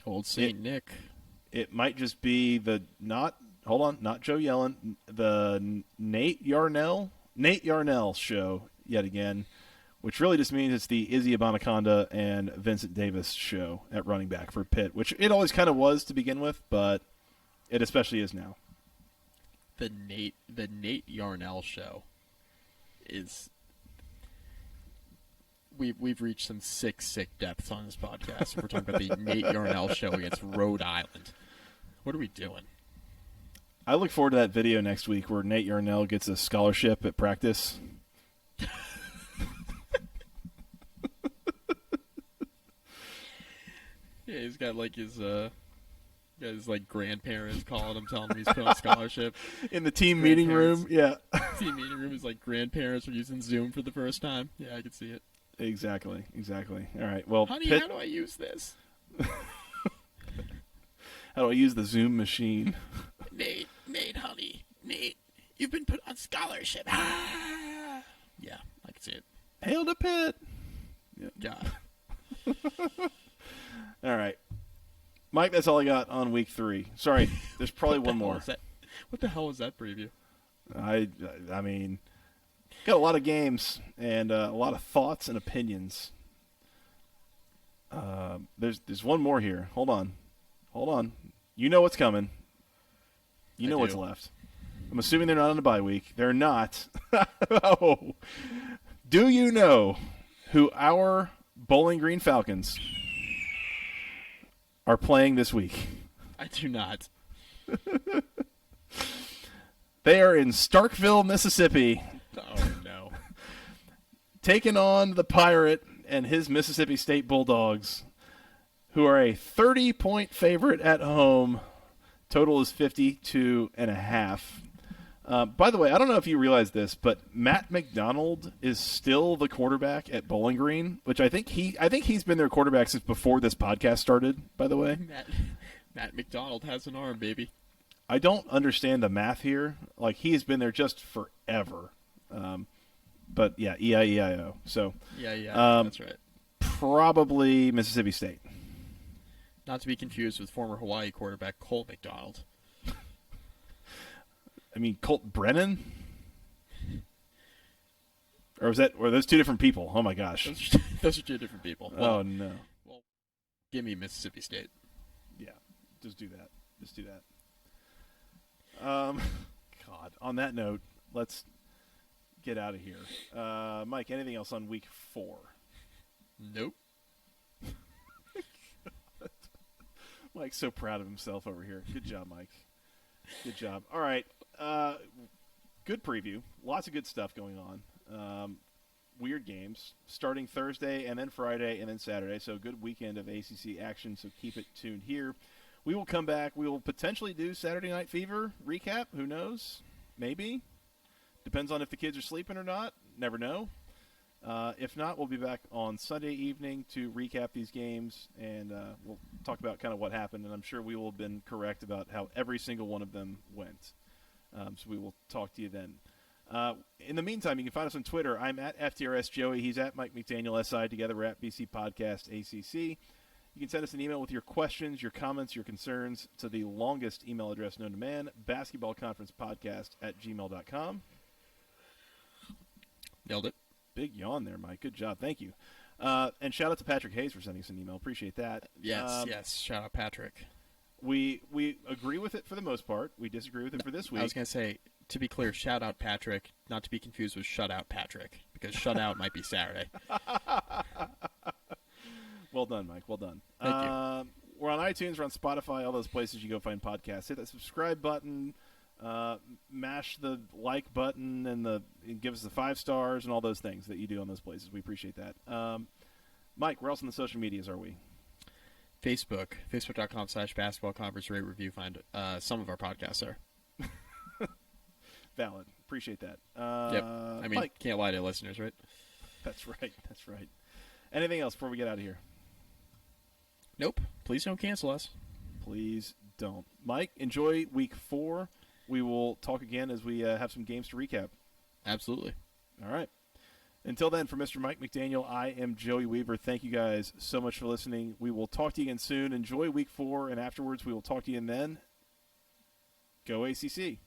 Old Saint Nick. It might just be not Joe Yellen, the Nate Yarnell show yet again, which really just means it's the Izzy Abanaconda and Vincent Davis show at running back for Pitt, which it always kind of was to begin with, but it especially is now. The Nate Yarnell show is we've reached some sick depths on this podcast. We're talking about the Nate Yarnell show against Rhode Island. What are we doing? I look forward to that video next week where Nate Yarnell gets a scholarship at practice. Yeah, he's got his grandparents calling him, telling him he's put on scholarship. In the team meeting room, yeah. Team meeting room is like grandparents are using Zoom for the first time. Yeah, I can see it. Exactly. All right, well, honey, how do I use this? How do I use the Zoom machine? Nate, honey, Nate, you've been put on scholarship. Yeah, I can see it. Hail to Pitt. Yeah. All right. Mike, that's all I got on week 3. Sorry, there's probably one more. What the hell was that preview? I mean, got a lot of games and a lot of thoughts and opinions. There's one more here. Hold on. You know what's coming. You know what's left. I'm assuming they're not on the bye week. They're not. Oh. Do you know who our Bowling Green Falcons are playing this week? I do not. They are in Starkville, Mississippi. Oh, no. Taking on the Pirate and his Mississippi State Bulldogs, who are a 30-point favorite at home. Total is 52.5. By the way, I don't know if you realize this, but Matt Mcdonald is still the quarterback at Bowling Green, which I think he's been their quarterback since before this podcast started, by the way. Matt Mcdonald has an arm, baby. I don't understand the math here. Like, he has been there just forever. But, yeah, E-I-E-I-O. So, That's right. probably Mississippi State. Not to be confused with former Hawaii quarterback Cole McDonald. I mean, Colt Brennan? Or were those two different people? Oh, my gosh. Those are two different people. Oh, no. Well, give me Mississippi State. Yeah, just do that. Just do that. God, on that note, let's get out of here. Mike, anything else on week 4? Nope. Mike's so proud of himself over here. Good job, Mike. Good job. All right. Good preview. Lots of good stuff going on. Weird games starting Thursday and then Friday and then Saturday. So good weekend of ACC action. So keep it tuned here. We will come back. We will potentially do Saturday Night Fever recap. Who knows? Maybe. Depends on if the kids are sleeping or not. Never know. If not, we'll be back on Sunday evening to recap these games, and we'll talk about kind of what happened. And I'm sure we will have been correct about how every single one of them went. So we will talk to you then. In the meantime, you can find us on Twitter. I'm at FTRSJoey. He's at Mike McDaniel SI. Together, we're at BC Podcast ACC. You can send us an email with your questions, your comments, your concerns to the longest email address known to man, basketballconferencepodcast@gmail.com. Nailed it. Big yawn there, Mike. Good job. Thank you. And shout out to Patrick Hayes for sending us an email. Appreciate that. Yes. Shout out Patrick. We agree with it for the most part. We disagree with it for this week. I was going to say, to be clear, shout out Patrick, not to be confused with shut out Patrick, because shut out might be Saturday. Well done, Mike. Well done. Thank you. We're on iTunes. We're on Spotify. All those places you go find podcasts. Hit that subscribe button. Mash the like button and give us the 5 stars and all those things that you do on those places. We appreciate that. Mike, where else on the social medias are we? Facebook.com/basketballconference rate review. Find some of our podcasts there. Valid. Appreciate that. Yep. I mean, Mike. Can't lie to listeners, right? That's right. That's right. Anything else before we get out of here? Nope. Please don't cancel us. Please don't. Mike, enjoy week 4. We will talk again as we have some games to recap. Absolutely. All right. Until then, for Mr. Mike McDaniel, I am Joey Weaver. Thank you guys so much for listening. We will talk to you again soon. Enjoy week 4, and afterwards we will talk to you, and then go ACC.